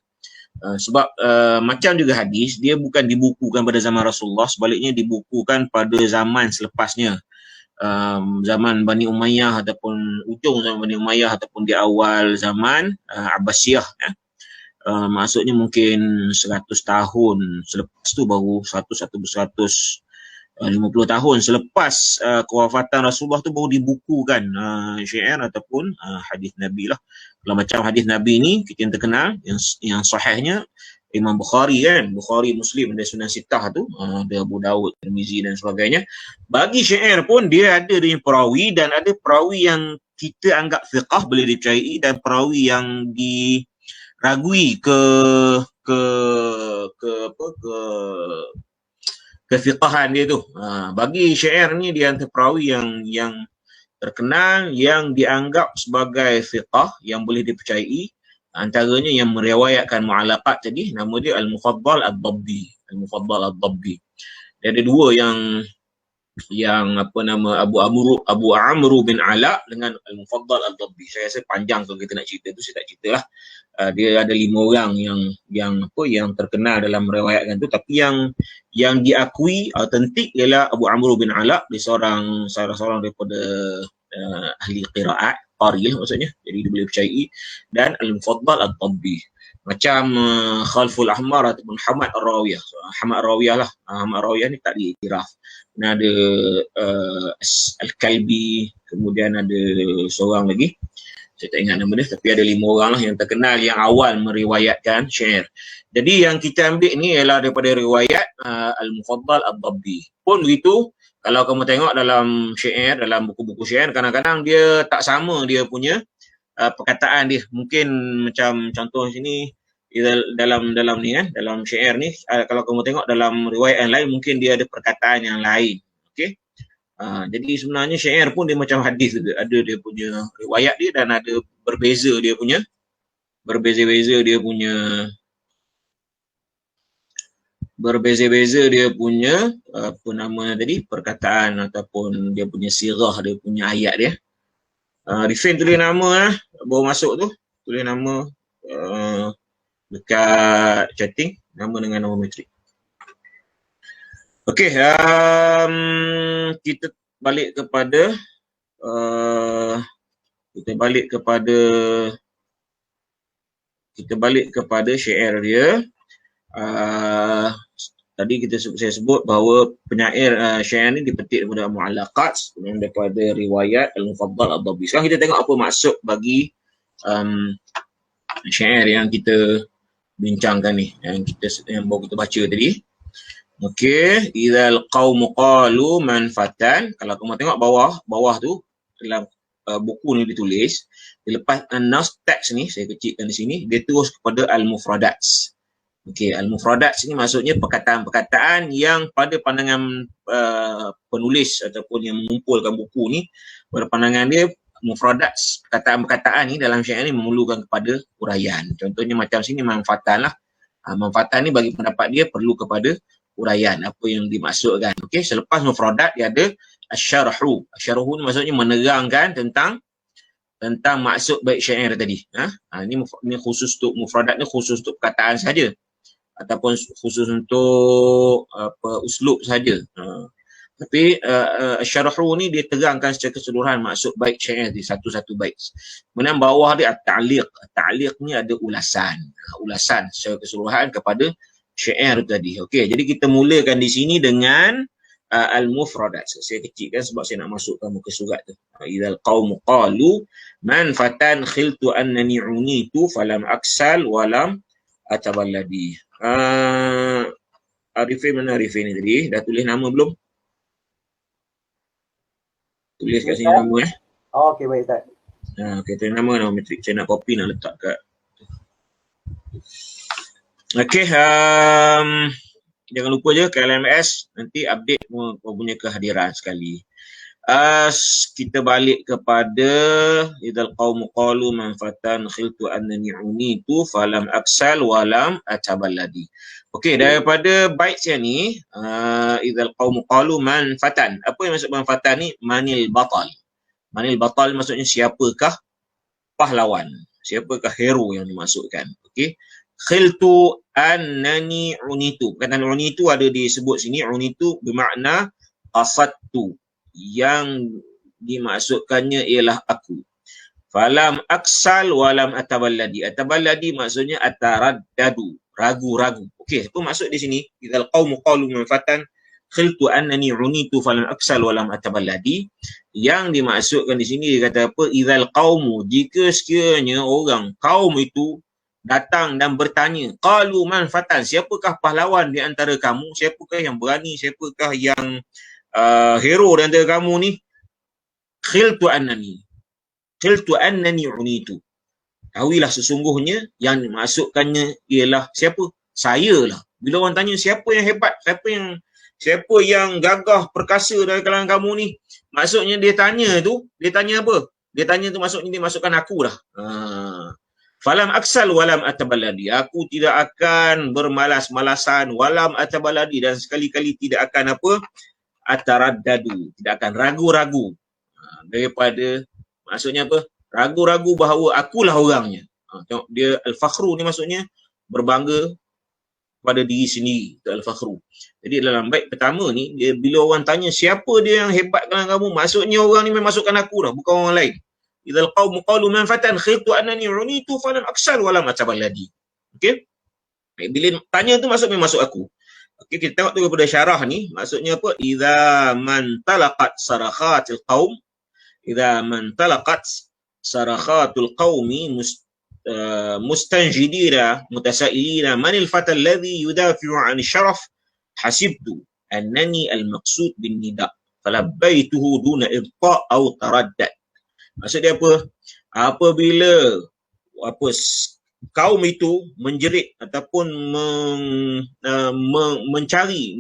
Sebab macam juga hadis, dia bukan dibukukan pada zaman Rasulullah, sebaliknya dibukukan pada zaman selepasnya. Zaman Bani Umayyah ataupun ujung zaman Bani Umayyah ataupun di awal zaman Abbasiyah. Maksudnya mungkin 100 tahun selepas tu, baru 150 tahun selepas kewafatan Rasulullah tu baru dibukukan syair ataupun hadis Nabi lah. Kalau macam hadis Nabi ni kita yang terkenal, yang sahihnya Imam Bukhari kan, Bukhari, Muslim dan Sunan Sittah tu, ada Abu Dawud, Tirmizi dan sebagainya. Bagi syair pun dia ada dengan perawi, dan ada perawi yang kita anggap fiqah boleh dipercayai dan perawi yang diragui kefiqahan dia tu. Bagi syair ni dia antara perawi yang terkenal, yang dianggap sebagai fiqah yang boleh dipercayai. Antaranya yang meriwayatkan mu'alaqat tadi, nama dia Al-Mufaddal Ad-Dabbi. Al-Mufaddal Ad-Dabbi. Dia ada dua yang apa nama, Abu Amru bin Ala dengan Al-Mufaddal Ad-Dabbi. Saya rasa panjang kalau kita nak cerita tu, saya tak ceritalah. Dia ada 5 orang yang terkenal dalam meriwayatkan tu, tapi yang diakui autentik ialah Abu Amru bin Ala, dia salah seorang daripada ahli qiraat, qari lah maksudnya, jadi dia boleh percayai. Dan Al-Mufaddal Ad-Dabbi macam Khalful Ahmar ataupun Hamad Ar-Rawiyah. Hamad Ar-Rawiyah lah, Hamad Ar-Rawiyah ni tak diiktiraf. Dan ada Al-Kalbi, kemudian ada seorang lagi, saya tak ingat nama dia, tapi ada 5 orang lah yang terkenal yang awal meriwayatkan syair. Jadi yang kita ambil ni ialah daripada riwayat Al-Mufaddal Ad-Dabbi. Pun begitu, kalau kamu tengok dalam syair, dalam buku-buku syair, kadang-kadang dia tak sama dia punya perkataan dia. Mungkin macam contoh sini dalam ni kan, dalam syair ni, kalau kamu tengok dalam riwayat yang lain mungkin dia ada perkataan yang lain. Okey. Jadi sebenarnya syair pun dia macam hadis juga. Ada dia punya riwayat dia dan ada berbeza dia punya apa nama tadi, perkataan ataupun dia punya sirah, dia punya ayat dia. Rifin tulis nama baru masuk tu, tulis nama dekat chatting, nama dengan nama matrik. Okey, kita balik kepada syair dia. Tadi saya sebut bahawa penyair syair ni dipetik daripada mu'alaqat, daripada riwayat Al-Mufaddal Ad-Dabbi. Sekarang kita tengok apa maksud bagi syair yang kita bincangkan ni, yang baru kita baca tadi. Okey, idzal qaumu qalu manfatan. Kalau kamu tengok bawah tu dalam buku ni ditulis, lepas an-nas teks ni saya kecilkan di sini, dia terus kepada al-mufradats. Okey, al-mufradats ni maksudnya perkataan-perkataan yang pada pandangan penulis ataupun yang mengumpulkan buku ni, pada pandangan dia mufradats, perkataan-perkataan ni dalam syair ni memerlukan kepada uraian. Contohnya macam sini manfaatan lah. Manfaatan ni bagi pendapat dia perlu kepada uraian apa yang dimaksudkan. Okey, selepas mufradat dia ada asyarhu. Asyarhu ni maksudnya menerangkan tentang maksud bait syair tadi. Ini khusus untuk mufradat ni, khusus untuk perkataan saja. ataupun khusus untuk uslub saja. Tapi syarhu ni dia terangkan secara keseluruhan maksud bait syair di satu-satu bait. Kemudian bawah dia at-ta'liq. At-ta'liq ni ada ulasan. Ulasan secara keseluruhan kepada syair tadi. Okey, jadi kita mulakan di sini dengan al-mufradat. Saya kecilkan sebab saya nak masukkan muka surat tu. Idzal qaumu qalu man fatan khiltu annani unitu falam aksal walam ataballadi. Arifin mana Arifin ni tadi? Dah tulis nama belum? Tulis kat sini nama Oh, okey baik Ustaz. Okey, tulis nama metrik. Saya nak copy nak letak kat. Okey, jangan lupa je KLMS nanti update punya kehadiran sekali. Kita balik kepada idzal qaumu qalu man fatan khiltu annani unitu falam aksal walam ataballadi. Okey, daripada bait yang ni idzal qaumu qalu man fatan. Apa yang maksud man fatan ni? Manil batal. Manil batal maksudnya siapakah pahlawan? Siapakah hero yang dimaksudkan? Okey. Khiltu annani unitu. Perkataan unitu ada disebut sini. Unitu bermakna qasadtu. Yang dimaksudkannya ialah aku. Falam aksal walam ataballadi. Ataballadi maksudnya ataraddadu, ragu-ragu. Okey, apa maksud di sini? Idzal qaumu qalu man fatan khiltu annani unitu falam aksal walam ataballadi. Yang dimaksudkan di sini dia kata apa? Idzal qaumu, jika sekiranya orang kaum itu datang dan bertanya, qalu man fatan, siapakah pahlawan di antara kamu? Siapakah yang berani? Siapakah yang hero di antara kamu ni? Khiltu annani unitu. Tahuilah sesungguhnya yang dimaksudkannya ialah siapa? Saya lah. Bila orang tanya siapa yang hebat, siapa yang gagah perkasa dari kalangan kamu ni, maksudnya dia tanya apa? Dia tanya tu maksudnya dia masukkan aku lah. Falam aksal walam atabaladi. Aku tidak akan bermalas-malasan, walam atabaladi, dan sekali-kali tidak akan apa? Ataraddadu, tidak akan ragu-ragu daripada, maksudnya apa? Ragu-ragu bahawa akulah orangnya. Tengok dia al-fakhru ni maksudnya berbangga pada diri sendiri, al-fakhru. Jadi dalam bait pertama ni, dia bila orang tanya siapa dia yang hebat kalangan kamu, maksudnya orang ni memasukkan aku lah, bukan orang lain. Idzal qaumu qalu man fatan khiltu annani unitu falam aksal walam ataballadi. Okey? Bila tanya tu maksudnya masuk aku. Okey, kita tengok tu kepada syarah ni, maksudnya apa? Idza man talaqat sarakhatil qaum, idza man talaqat sarakhatul qaumi mustanjidina mutasailina manil fata alladhi yudafi'u 'an syaraf hasibtu annani al-maqsud bin nida falabbaituhu duna ibta' aw taraddad. Maksud dia apa? Apabila kaum itu menjerit ataupun mencari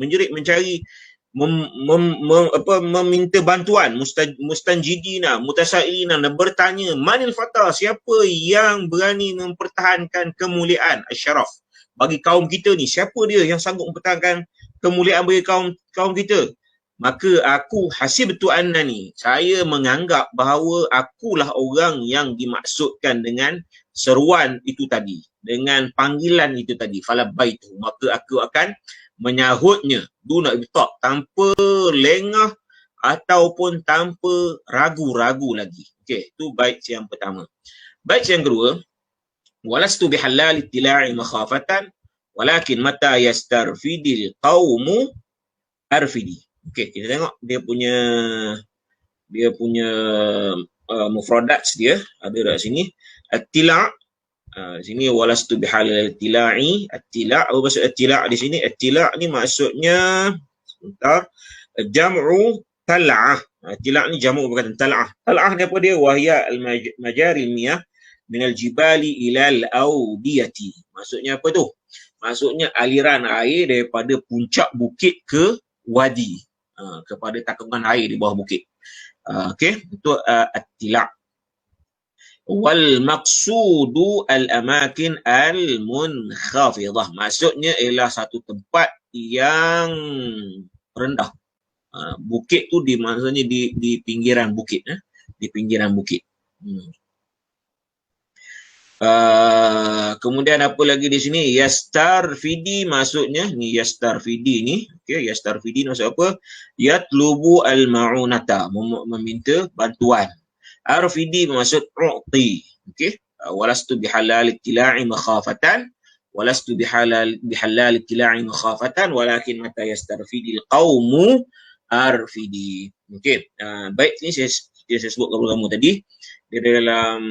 meminta bantuan, mustanjidina mutasailina, bertanya manil fata, siapa yang berani mempertahankan kemuliaan asyaraf bagi kaum kita ni, siapa dia yang sanggup mempertahankan kemuliaan bagi kaum kita? Maka aku hasibtu annani, saya menganggap bahawa akulah orang yang dimaksudkan dengan seruan itu tadi, dengan panggilan itu tadi, falabaitu, maka aku akan menyahutnya duna ibta', tanpa lengah ataupun tanpa ragu-ragu lagi. Okey, itu bait yang pertama. Bait yang kedua, walastu bihallal ittila'i makhafatan walakin mata yastarfidil qaumu arfidi. Okey, kita tengok dia punya mufradat dia ada dekat sini. At-tila', sini walastu bihalal tila'i. At-tila', apa maksud at-tila' di sini? At-tila' ni maksudnya sebentar, jam'u tal'ah. At-tila' ni jamu berkata tal'ah. Tal'ah ni apa dia? Wahya al-majari miyah minal jibali ilal audiyati. Maksudnya apa tu? Maksudnya aliran air daripada puncak bukit ke wadi, kepada takungan air di bawah bukit. Okey, itu at-tila'. Wal maqsudu al-amakin al-munkhafidhah. Maksudnya ialah satu tempat yang rendah. Bukit tu maksudnya di pinggiran bukit, di pinggiran bukit. Kemudian apa lagi di sini? Yastarfidi maksudnya ni yastarfidi ni. Okey, yastarfidi maksud apa? Yatlubu al-ma'unata, meminta bantuan. Arfidi bermaksud u'ti. Okey. Walastu bihalal ittila'i makhafatan. Walastu bihalal ittila'i makhafatan walakin mata yastarfidi al-qaumu arfidi. Okey. Baik, ni saya sebut kepada kamu tadi. Dia dalam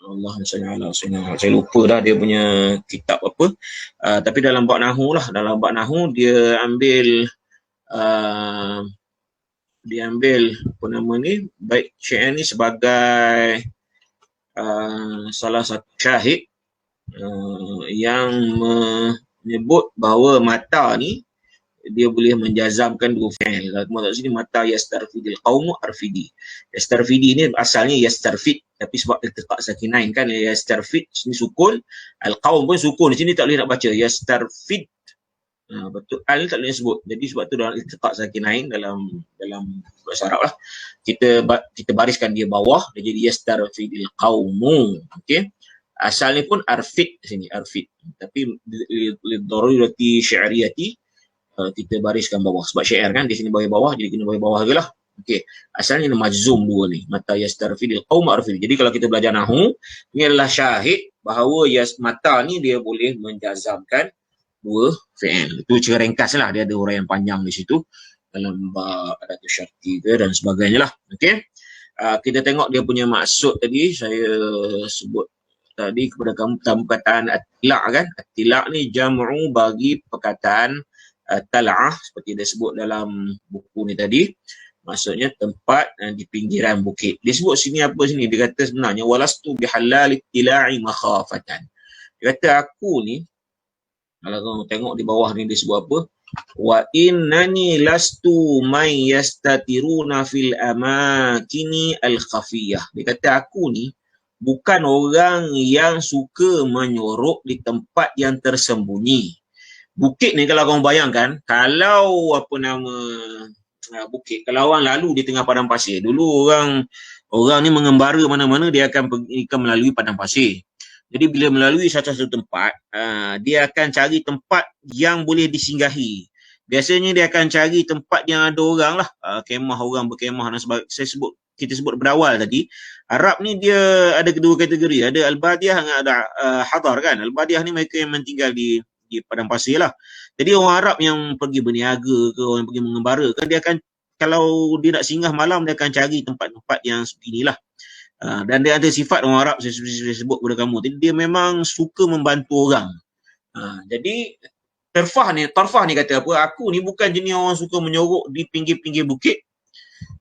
Allahumma salli ala sayyidina. Saya lupa dah dia punya kitab apa. Tapi dalam bab nahwu lah, dalam bab nahwu dia ambil apa nama ni, bait syair ni sebagai salah satu syahid yang menyebut bahawa mata ni dia boleh menjazamkan dua fi'il. Maksud sini mata yastarfidil qaumu arfidi. Yastarfidi ni asalnya yastarfid, tapi sebab iltiqa sakinain kan, yastarfid sini sukun, al-qaum pun sukun. Di sini tak boleh nak baca yastarfid. Betul, al tak boleh sebut. Jadi sebab tu dalam iltiqa sakinain dalam bahasa Arab lah, kita bariskan dia bawah, dia jadi yastarfidil qaumu. Okey. Asalnya pun arfid sini, arfid. Tapi lidarurati syi'riyati kita bariskan bawah sebab syair kan di sini bawah jadi kena bawah jelah. Okey, asalnya ni majzum dua ni, mata yastarfidil qaum arfid. Jadi kalau kita belajar nahwu, ini adalah syahid bahawa mata ni dia boleh menjazamkan dua fi'il. Itu cara ringkaslah, dia ada huraian panjang di situ dalam bab adatu syarti ke dan sebagainya lah. Okey. Kita tengok dia punya maksud tadi saya sebut tadi kepada kamu tentang perkataan at-tila' kan. At-tila' ni jam'u bagi perkataan tal'ah seperti dia sebut dalam buku ni tadi, maksudnya tempat di pinggiran bukit. Dia sebut sini apa sini? Dia kata sebenarnya walastu bihalal ittila'i makhafatan. Dia kata aku ni, kalau kamu tengok di bawah ni dia sebut apa? Wa innani lastu man yastatiruna fil amakini al-khafiyah. Dia kata aku ni bukan orang yang suka menyorok di tempat yang tersembunyi. Bukit ni kalau korang bayangkan, kalau apa nama bukit, kalau orang lalu di tengah padang pasir, dulu orang ni mengembara mana-mana dia akan melalui padang pasir. Jadi bila melalui satu-satu tempat, dia akan cari tempat yang boleh disinggahi. Biasanya dia akan cari tempat yang ada orang lah, kemah, orang berkemah dan sebagainya. Kita sebut berawal tadi, Arab ni dia ada kedua kategori, ada al-badiah dan ada hadar kan. Al-badiah ni mereka yang tinggal di padang pasir lah. Jadi orang Arab yang pergi berniaga ke, orang yang pergi mengembara kan, dia akan, kalau dia nak singgah malam, dia akan cari tempat-tempat yang seperti inilah. Dan dia ada sifat orang Arab, saya sebut kepada kamu tadi, dia memang suka membantu orang. Jadi tarfah ni kata apa, aku ni bukan jenis orang suka menyorok di pinggir-pinggir bukit,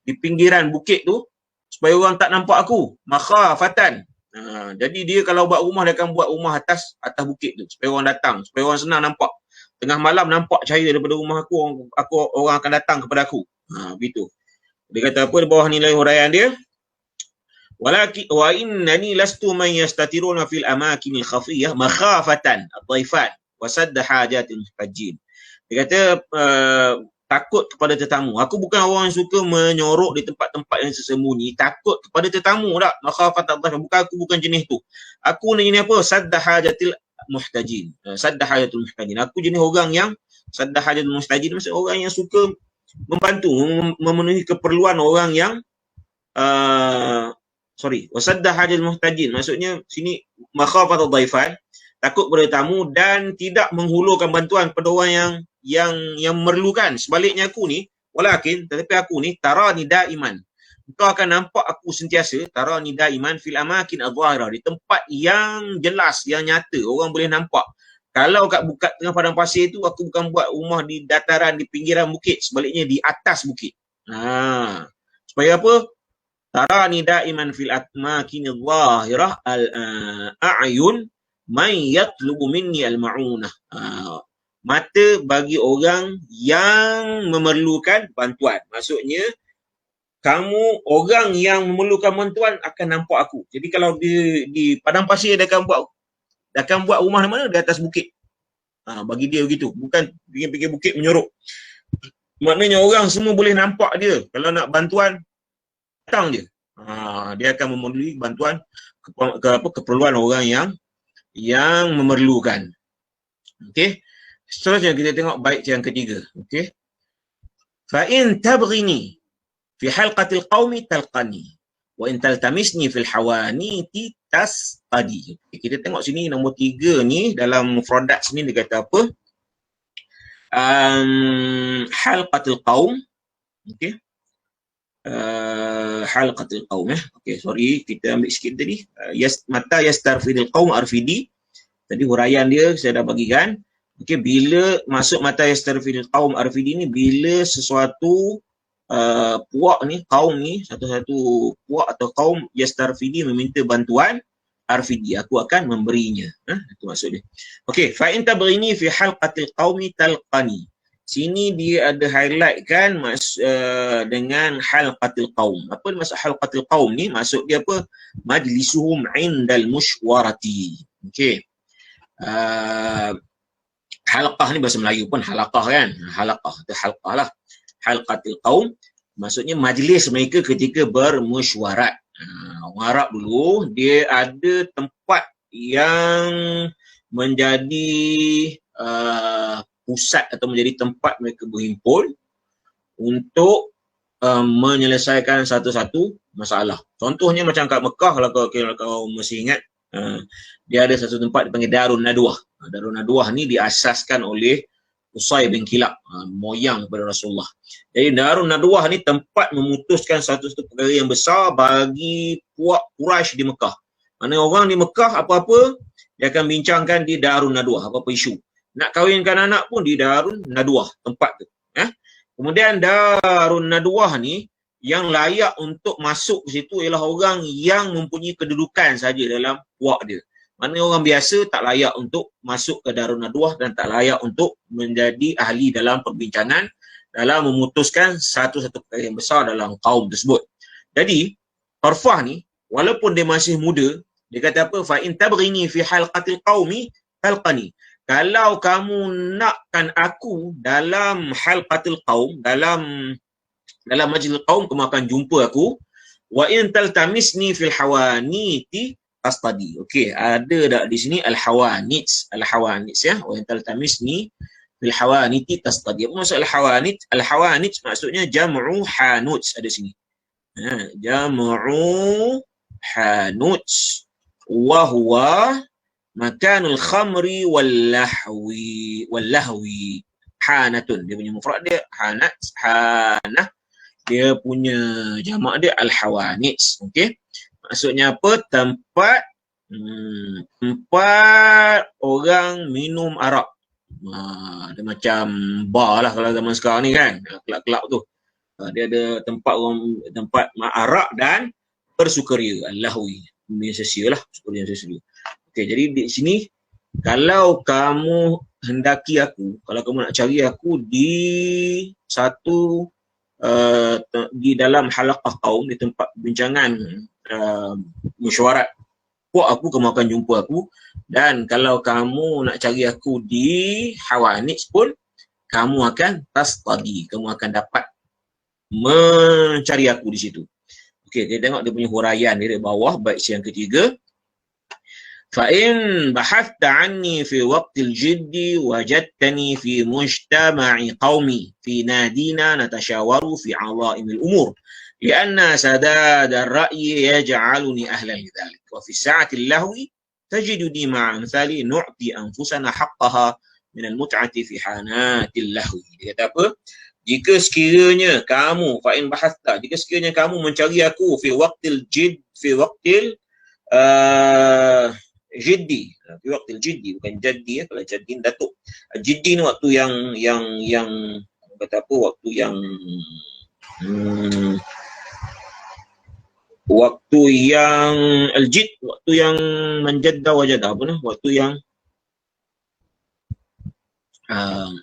di pinggiran bukit tu, supaya orang tak nampak aku, makhafatan. Jadi dia kalau buat rumah, dia akan buat rumah atas bukit tu supaya orang datang, supaya orang senang nampak. Tengah malam nampak cahaya daripada rumah aku, orang akan datang kepada aku. Begitu. Dia kata apa di bawah nilai huraian dia? Walakin wa innani lastu man yastatiruna fil amakin al khafiyah makhafatan ad-dhaifan wa sadd hajatil muhtajin. Dia kata takut kepada tetamu. Aku bukan orang yang suka menyorok di tempat-tempat yang sembunyi, takut kepada tetamu tak. Makhafat Allah, bukan jenis tu. Aku ni jenis apa? Sadda hajatil muhtajin. Sadda hajatul muhtajin. Aku jenis orang yang sadda hajatul muhtajin, maksud orang yang suka membantu, memenuhi keperluan orang yang wasadda hajatul muhtajin. Maksudnya sini makhafat dhaifan, takut kepada tetamu dan tidak menghulurkan bantuan kepada orang yang memerlukan. Sebaliknya aku ni, tetapi aku ni tarani daiman. Kau akan nampak aku sentiasa, tarani daiman fil amakin adh-dhahirah, di tempat yang jelas, yang nyata, orang boleh nampak. Kalau kat tengah padang pasir tu, aku bukan buat rumah di dataran, di pinggiran bukit, sebaliknya di atas bukit. Supaya apa? Tarani daiman fil amakin adh-dhahirah al-a'yun man yatlubu minni al-ma'unah. Mata bagi orang yang memerlukan bantuan. Maksudnya, kamu orang yang memerlukan bantuan akan nampak aku. Jadi kalau di padang pasir, dia akan buat rumah mana? Di atas bukit. Bagi dia begitu. Bukan pinggir-pinggir bukit menyorok. Maknanya orang semua boleh nampak dia. Kalau nak bantuan, datang dia. Dia akan memerlukan bantuan keperluan orang yang memerlukan. Okey. Seterusnya kita tengok bait yang ketiga. Okey. Fa in tabghini fi halqatil qaumi talqani wa in taltamisni fil hawaniti tasqadi. Kita tengok sini nombor 3 ni dalam mufradat sini dia kata apa? Halqatul qaum. Okey. Halqatul qaum Okey, sorry, kita ambil sikit tadi. Mata yastarfidil qaum arfidi. Tadi huraian dia saya dah bagikan. Okey, bila masuk mata yastarfidil qaum arfidi ni, bila sesuatu puak ni, kaum ni, satu-satu puak atau kaum yastarfidi meminta bantuan arfidi, aku akan memberinya. Itu maksud dia. Okey, fa in tabghini fi halqatil qaumi talqani. Sini dia ada highlight kan dengan halqatil qaum. Apa maksud halqatil qaum ni? Maksud dia apa? Majlisuhum indal musywarati. Okey. Halqah ni bahasa Melayu pun halaqah kan? Halaqah atau halqah lah. Halqatil qaum maksudnya majlis mereka ketika bermesyuarat. Orang Arab dulu dia ada tempat yang menjadi pusat atau menjadi tempat mereka berhimpun untuk menyelesaikan satu-satu masalah. Contohnya macam kat Mekah, kalau kau masih ingat, dia ada satu tempat dipanggil Darun Nadwah. Darun Nadwah ni diasaskan oleh Qusay bin Kilab, moyang kepada Rasulullah. Jadi Darun Nadwah ni tempat memutuskan satu-satu perkara yang besar bagi puak Quraisy di Mekah. Mana orang di Mekah apa-apa dia akan bincangkan di Darun Nadwah, apa-apa isu. Nak kahwinkan anak pun di Darun Nadwah tempat tu. Kemudian Darun Nadwah ni yang layak untuk masuk ke situ ialah orang yang mempunyai kedudukan saja dalam puak dia. Mana orang biasa tak layak untuk masuk ke Darun Nadwah dan tak layak untuk menjadi ahli dalam perbincangan dalam memutuskan satu-satu perkara yang besar dalam kaum tersebut. Jadi, Tarfah ni walaupun dia masih muda, dia kata apa? Fa in tabghini fi halqatil qaumi talqani. Kalau kamu nakkan aku dalam halqatil qaum, dalam majlis qaum, kamu akan jumpa aku. Wa in taltamisni fil hawaniti tasqadi. Okey, ada tak di sini al-hawanits ya. Wa in taltamisni fil hawaniti tasqadi. Apa maksud al-hawanit? Al-hawanit maksudnya jam'u hanuts, ada sini. Jam'u hanuts wa huwa makanul khamri wal lahwi. Hanatun, dia punya mufrad dia hanat, hanah. Dia punya jamak dia al-hawanits. Okey, maksudnya apa? Tempat orang minum arak. Dia macam bar lah kalau zaman sekarang ni kan, kelab-kelab tu. Dia ada tempat arak dan persukaria, al-lahwi, sesia lah, persukaria sesia. Okey, jadi di sini kalau kamu hendaki aku, kalau kamu nak cari aku di satu di dalam halaqah kaum, di tempat bincangan mesyuarat puak aku, kamu akan jumpa aku. Dan kalau kamu nak cari aku di hawanits pun, kamu akan tasqadi, kamu akan dapat mencari aku di situ. Okey, kita tengok dia punya huraian di bawah bait yang ketiga. فإن بحثت عني في وقت الجد وجدتني في مجتمع قومي في نادينا نتشاور في عظائم الأمور لأن سداد الرأي يجعلني أهلا لذلك وفي الساعة اللهو تجدني مع أمثالي نعطي أنفسنا حقها من المتعة في حانات اللهو. Dia kata apa? Jika sekiranya kamu fa'in bahasta, jika sekiranya kamu mencari aku fi waqtil jid, fi waqtil jiddi, fi waqtil jiddi, bukan jaddi ya, kalau jaddi datuk. Jiddi ni waktu yang kata apa, waktu yang al-jid, waktu yang menjadda wajada, apa ni, waktu yang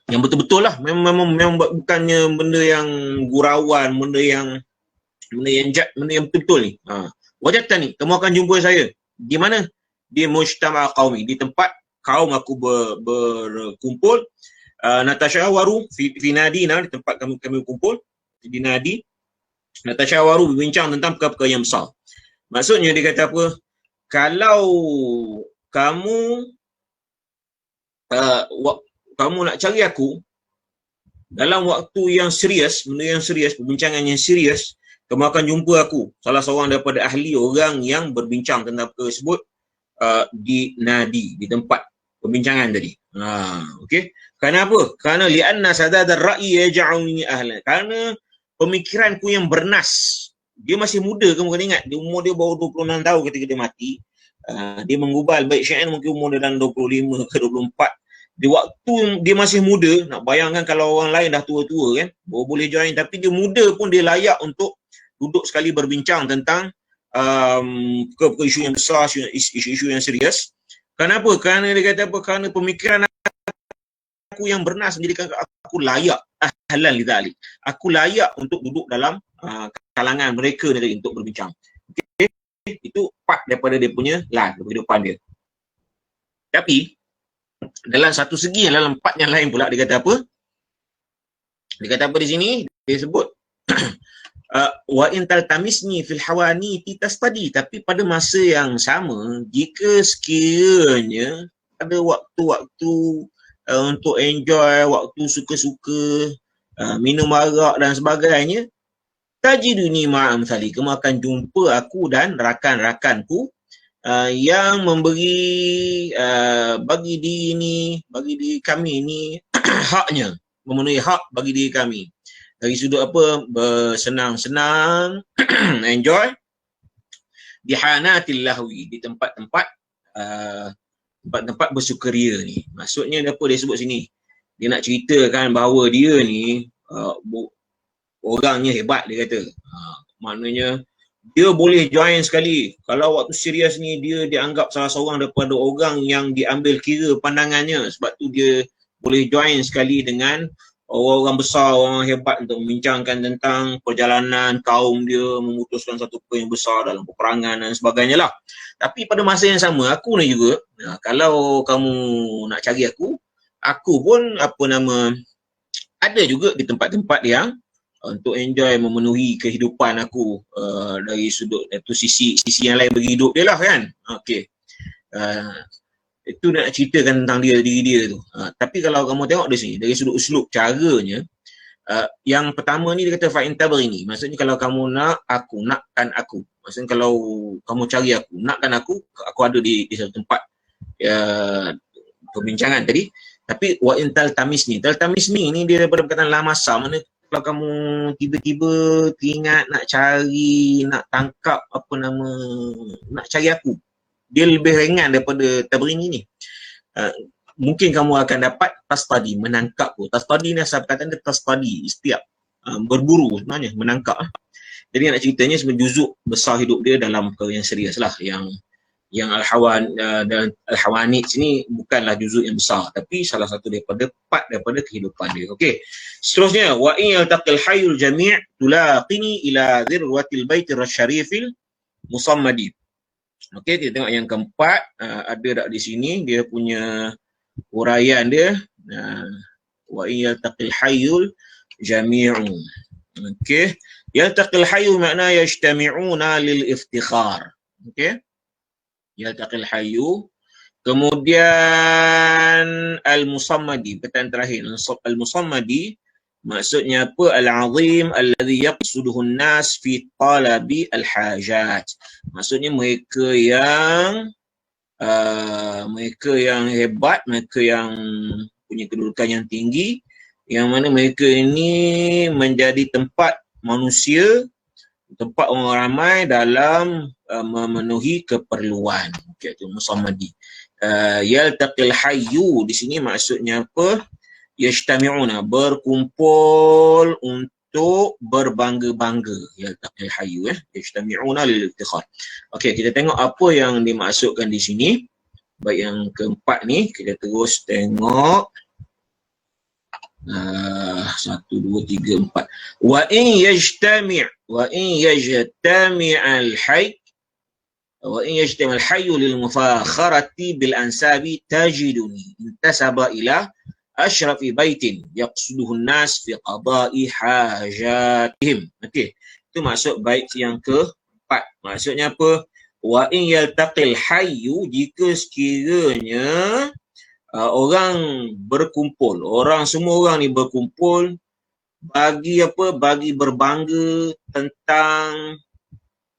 betul-betul lah, memang bukannya benda yang gurauan, benda yang betul-betul ni. Wajadta ni, kamu akan jumpa saya di mana? Di mujtama' qaumi, di tempat kaum aku berkumpul. Natasyawaru fi nadina, di tempat kami berkumpul di nadi. Natasyawaru, berbincang tentang perkara-perkara yang besar. Maksudnya dia kata apa? kalau kamu kamu nak cari aku dalam waktu yang serius, benda yang serius, perbincangan yang serius, kamu akan jumpa aku, salah seorang daripada ahli orang yang berbincang tentang perkara tersebut di nadi, di tempat perbincangan tadi. Okey. Kerana apa? Kerana li'anna sadad ar-ra'yi yaj'aluni ahlan. Kerana pemikiranku yang bernas. Dia masih muda, kamu kena ingat. Dia umur dia baru 26 tahun ketika dia mati. Dia menggubal baik syair mungkin umur dia dalam 25 ke 24. Di waktu dia masih muda, nak bayangkan kalau orang lain dah tua-tua kan, baru boleh join, tapi dia muda pun dia layak untuk duduk sekali berbincang tentang isu yang besar, isu-isu yang serius. Kenapa? Kerana dia kata apa? Kerana pemikiran aku yang bernas menjadikan aku layak ahlan lidzalik. Aku layak untuk duduk dalam kalangan mereka tadi untuk berbincang. Okey, itu part daripada dia punya kehidupan dia. Tapi dalam satu segi, dalam part yang lain pula dia kata apa? Dia kata apa di sini? Dia sebut wa in taltamisni fil hawani tastadi, tapi pada masa yang sama, jika sekiranya ada waktu-waktu untuk enjoy, waktu suka-suka, minum arak dan sebagainya, tajiduni ma'am sali, kamu akan jumpa aku dan rakan-rakanku yang memberi bagi diri kami ni haknya, memenuhi hak bagi diri kami. Dari sudut apa? Bersenang-senang, enjoy, di hanatil lahwi, di tempat-tempat tempat-tempat bersukaria ni. Maksudnya apa dia sebut sini? Dia nak ceritakan bahawa dia ni orangnya hebat, dia kata. Maknanya dia boleh join sekali. Kalau waktu serius ni dia dianggap salah seorang daripada orang yang diambil kira pandangannya, sebab tu dia boleh join sekali dengan orang-orang besar, orang hebat untuk membincangkan tentang perjalanan kaum dia memutuskan satu perkara yang besar dalam peperangan dan sebagainya lah. Tapi pada masa yang sama, aku ni juga, kalau kamu nak cari aku pun ada juga di tempat-tempat yang untuk enjoy, memenuhi kehidupan aku dari sudut itu sisi yang lain bagi hidup dia lah kan. Okey. Itu nak ceritakan tentang diri dia tu. Tapi kalau kamu tengok di sini dari sudut uslub caranya, yang pertama ni dia kata fa intabrini, maksudnya kalau kamu nakkan aku. Maksudnya kalau kamu cari aku, nakkan aku ada di satu tempat perbincangan tadi. Tapi wa intal tamisni ni dia daripada perkataan la masa, mana kalau kamu tiba-tiba teringat nak cari, nak tangkap nak cari aku, dia lebih ringan daripada tabrini ni. Mungkin kamu akan dapat tastadi, menangkap. Tastadi ni asal perkataan dia tastadi, istiab, berburu sebenarnya, menangkap. Jadi nak ceritanya sebenarnya juzuk besar hidup dia dalam perkara yang serius lah, yang al-hawan dan al-hawanit sini bukanlah juzuk yang besar, tapi salah satu daripada part daripada kehidupan dia. Okey. Seterusnya, wa in yaltaqil hayyul jami' tulaqini ila dhirwatil baitir syarifil musammadi. Okey, kita tengok yang keempat, ada tak di sini dia punya uraian dia. Wa in yaltaqil hayyul jami'u. Okey, yaltaqil hayyu makna yajtami'una lil iftikhar. Okey, yaltaqil hayyu. Kemudian al-musammadi, perkataan terakhir, al-musammadi maksudnya apa? Al-azim alladhi yaqsuduhu an-nas fi talabi al-hajat. Maksudnya mereka yang hebat, mereka yang punya kedudukan yang tinggi, yang mana mereka ini menjadi tempat manusia, tempat orang ramai dalam memenuhi keperluan. Okey, itu musammadi. Yaltaqil hayyu di sini maksudnya apa? Yajtami'una, berkumpul untuk berbangga-bangga. Yaltaqil hayyu, yajtami'una lil iftikhar. Okey, kita tengok apa yang dimaksudkan di sini. Baik, yang keempat ni kita terus tengok. 1, 2, 3, 4. Wa in yajtami' al-hayy wa in yajtami' al-hayyu lil mufakharati bil ansabi tajiduni intasaba ila asyrafi baitin yaqsuduhu an-nas fi qada'i hajatihim. Okey, itu maksud bait yang keempat. Maksudnya apa? Wa in yaltaqil hayyu, jika sekiranya orang berkumpul, semua orang ni berkumpul bagi apa? Bagi berbangga tentang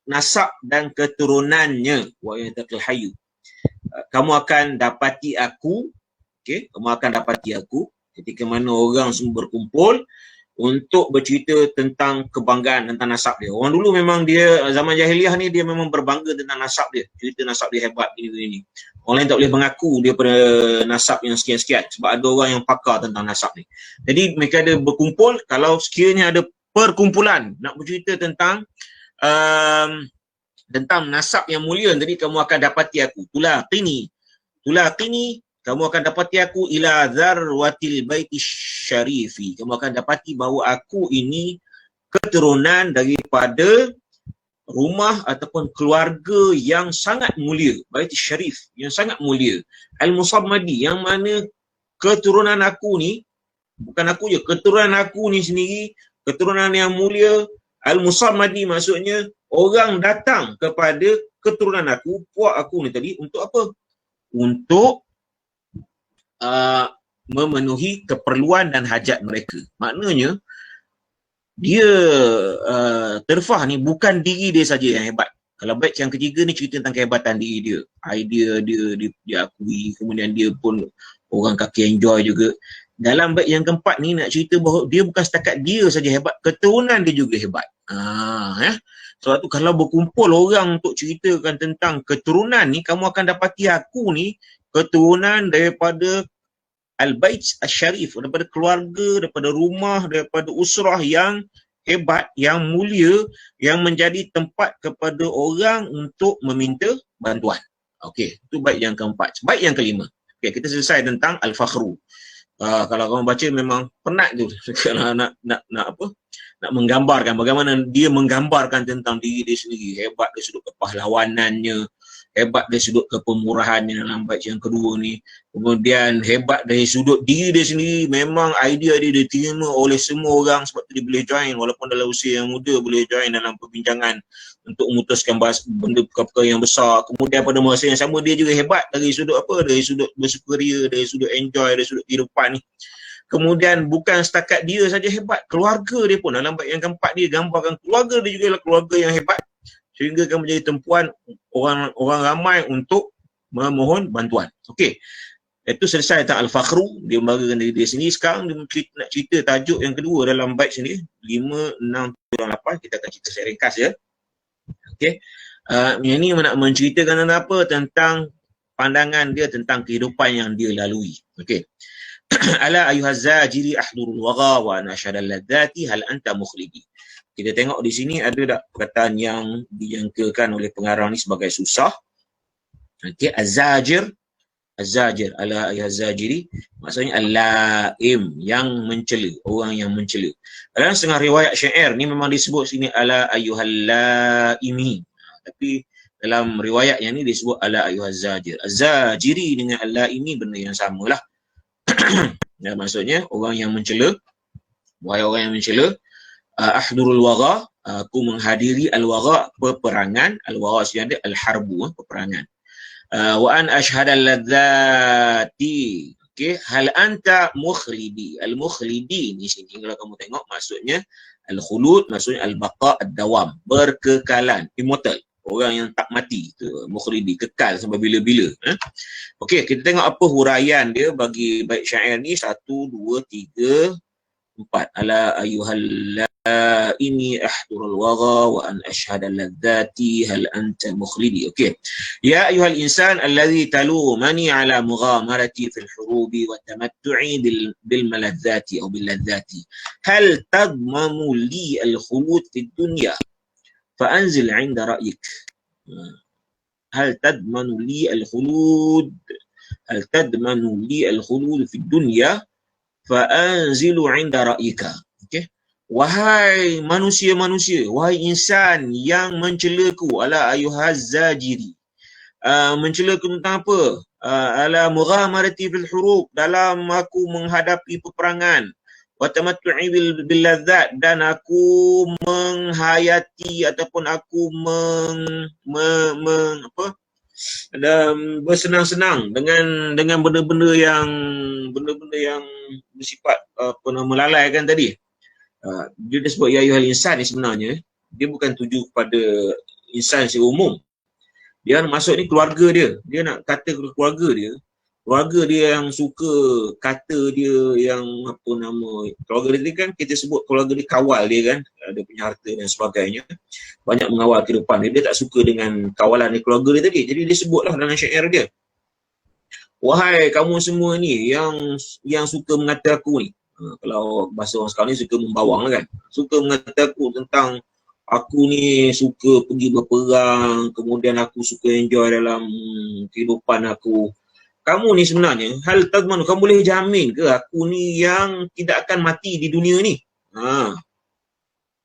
nasab dan keturunannya. Wa in yaltaqil hayyu, kamu akan dapati aku, okey, kamu akan dapati aku ketika mana orang semua berkumpul untuk bercerita tentang kebanggaan tentang nasab dia. Orang dulu memang dia zaman jahiliah ni dia memang berbangga tentang nasab dia. Cerita nasab dia hebat ini. Orang lain tak boleh mengaku dia pada nasab yang sekian-sekian sebab ada orang yang pakar tentang nasab ni. Jadi mereka ada berkumpul, kalau sekiranya ada perkumpulan nak bercerita tentang tentang nasab yang mulia, jadi kamu akan dapati aku. Tulaqini, kamu akan dapati aku ila dzarwatil baiti syarifi. Kamu akan dapati bahawa aku ini keturunan daripada rumah ataupun keluarga yang sangat mulia. Baiti syarif, yang sangat mulia. Al-Musammadi, yang mana keturunan aku ni, bukan aku je, keturunan aku ni sendiri, keturunan yang mulia. Al-Musammadi maksudnya orang datang kepada keturunan aku, puak aku ni tadi, untuk apa? Untuk memenuhi keperluan dan hajat mereka. Maknanya dia Terfah ni bukan diri dia saja yang hebat. Kalau bait yang ketiga ni cerita tentang kehebatan diri dia, idea dia akui, kemudian dia pun orang kaki enjoy juga. Dalam bait yang keempat ni nak cerita bahawa dia bukan setakat dia saja hebat, keturunan dia juga hebat. Sebab tu kalau berkumpul orang untuk ceritakan tentang keturunan ni, kamu akan dapati aku ni keturunan daripada Al-Bait Al-Syarif, daripada keluarga, daripada rumah, daripada usrah yang hebat, yang mulia, yang menjadi tempat kepada orang untuk meminta bantuan. Okey, itu bait yang keempat. Bait yang kelima. Okey, kita selesai tentang Al-Fakhru. Kalau kamu baca memang penat tu kalau nak apa? Nak menggambarkan bagaimana dia menggambarkan tentang diri dia sendiri. Hebat dari sudut kepahlawanannya, hebat dari sudut kepemurahannya dalam bait yang kedua ni. Kemudian hebat dari sudut diri dia sendiri, memang idea dia diterima oleh semua orang sebab tu dia boleh join walaupun dalam usia yang muda, boleh join dalam perbincangan untuk memutuskan benda perkara yang besar. Kemudian pada masa yang sama dia juga hebat dari sudut apa? Dari sudut bersukaria, dari sudut enjoy, dari sudut kehidupan ni. Kemudian bukan setakat dia saja hebat, keluarga dia pun dalam bait yang keempat dia gambarkan keluarga dia juga adalah keluarga yang hebat sehingga akan menjadi tumpuan orang ramai untuk memohon bantuan. Okey. Itu selesai tentang Al-Fakhru, dia membanggakan diri dia sendiri. Sekarang dia nak cerita tajuk yang kedua dalam bait sini, 5, 6, 7, 8. Kita akan cerita secara ringkas ya. Okey. Yang ni nak menceritakan tentang apa? Tentang pandangan dia tentang kehidupan yang dia lalui. Okey. Ala ayuhaz zajiri ahdurul wagha wa ana syadal ladzati hal anta mukhlidi. Kita tengok di sini ada tak perkataan yang dijangkakan oleh pengarang ni sebagai susah. Okey, az-zajir ala ayuhaz zajiri maksudnya al-laim, yang mencela, orang yang mencela. Dalam setengah riwayat syair ni memang disebut sini ala ayuhal laimi. Tapi dalam riwayat yang ni disebut ala ayuhaz zajir. Az-zajiri dengan al-laimi benda yang samalah. Ya, maksudnya orang yang mencela, wahai orang yang mencela, ahdurul wagha, aku menghadiri al-wagha, peperangan. Al-wagha sebenarnya al-harbu, peperangan. Wa an ashhadal ladzati. Okey, hal anta mukhlidi. Al-mukhlidi di sini kalau kamu tengok maksudnya al-khulud, maksudnya al-baqa, ad-dawam, berkekalan, immortal. Orang yang tak mati, tu mukhlidi, kekal sampai bila-bila. Okey, kita tengok apa huraian dia bagi bait syair ni. 1, 2, 3, 4. Ala ayyuhal laimi ahdurul wagha wa an ashhada ladzati hal anta mukhlidi. Okey. Ya ayyuhal insan alladhi talumani ala mughamarati fil hurubi wa tamattu'i bil maladzati aw bil ladzati. Hal tadmanu li al khulud fid dunya فأنزل عند رأيك. هل تضمن لي الخلود في الدنيا فأنزل عند رأيك. Okay. Wahai manusia-manusia, wahai insan yang mencelaku, ala ayuhaz zajiri, mencelaku tentang apa? Ala mughamarati fil hurub, dalam aku menghadapi peperangan, wa tamattu'i bil ladzat, dan aku menghayati ataupun aku bersenang-senang dengan benda-benda yang bersifat melalaikan tadi. Dia disebut ya ayyuhal insan ni sebenarnya dia bukan tuju kepada insan secara umum. Dia masuk ni keluarga dia. Dia nak kata ke keluarga dia yang suka kata dia yang apa nama, keluarga dia kan kita sebut keluarga dia kawal dia kan, ada punya harta dan sebagainya, banyak mengawal kehidupan dia. Dia tak suka dengan kawalan dia keluarga dia tadi. Jadi dia sebutlah dalam syair dia, wahai kamu semua ni yang suka mengata aku ni, kalau bahasa orang sekarang ni suka membawang kan, suka mengata aku tentang aku ni suka pergi berperang, kemudian aku suka enjoy dalam kehidupan aku. Kamu ni sebenarnya, hal tadmanu, kamu boleh jamin ke aku ni yang tidak akan mati di dunia ni?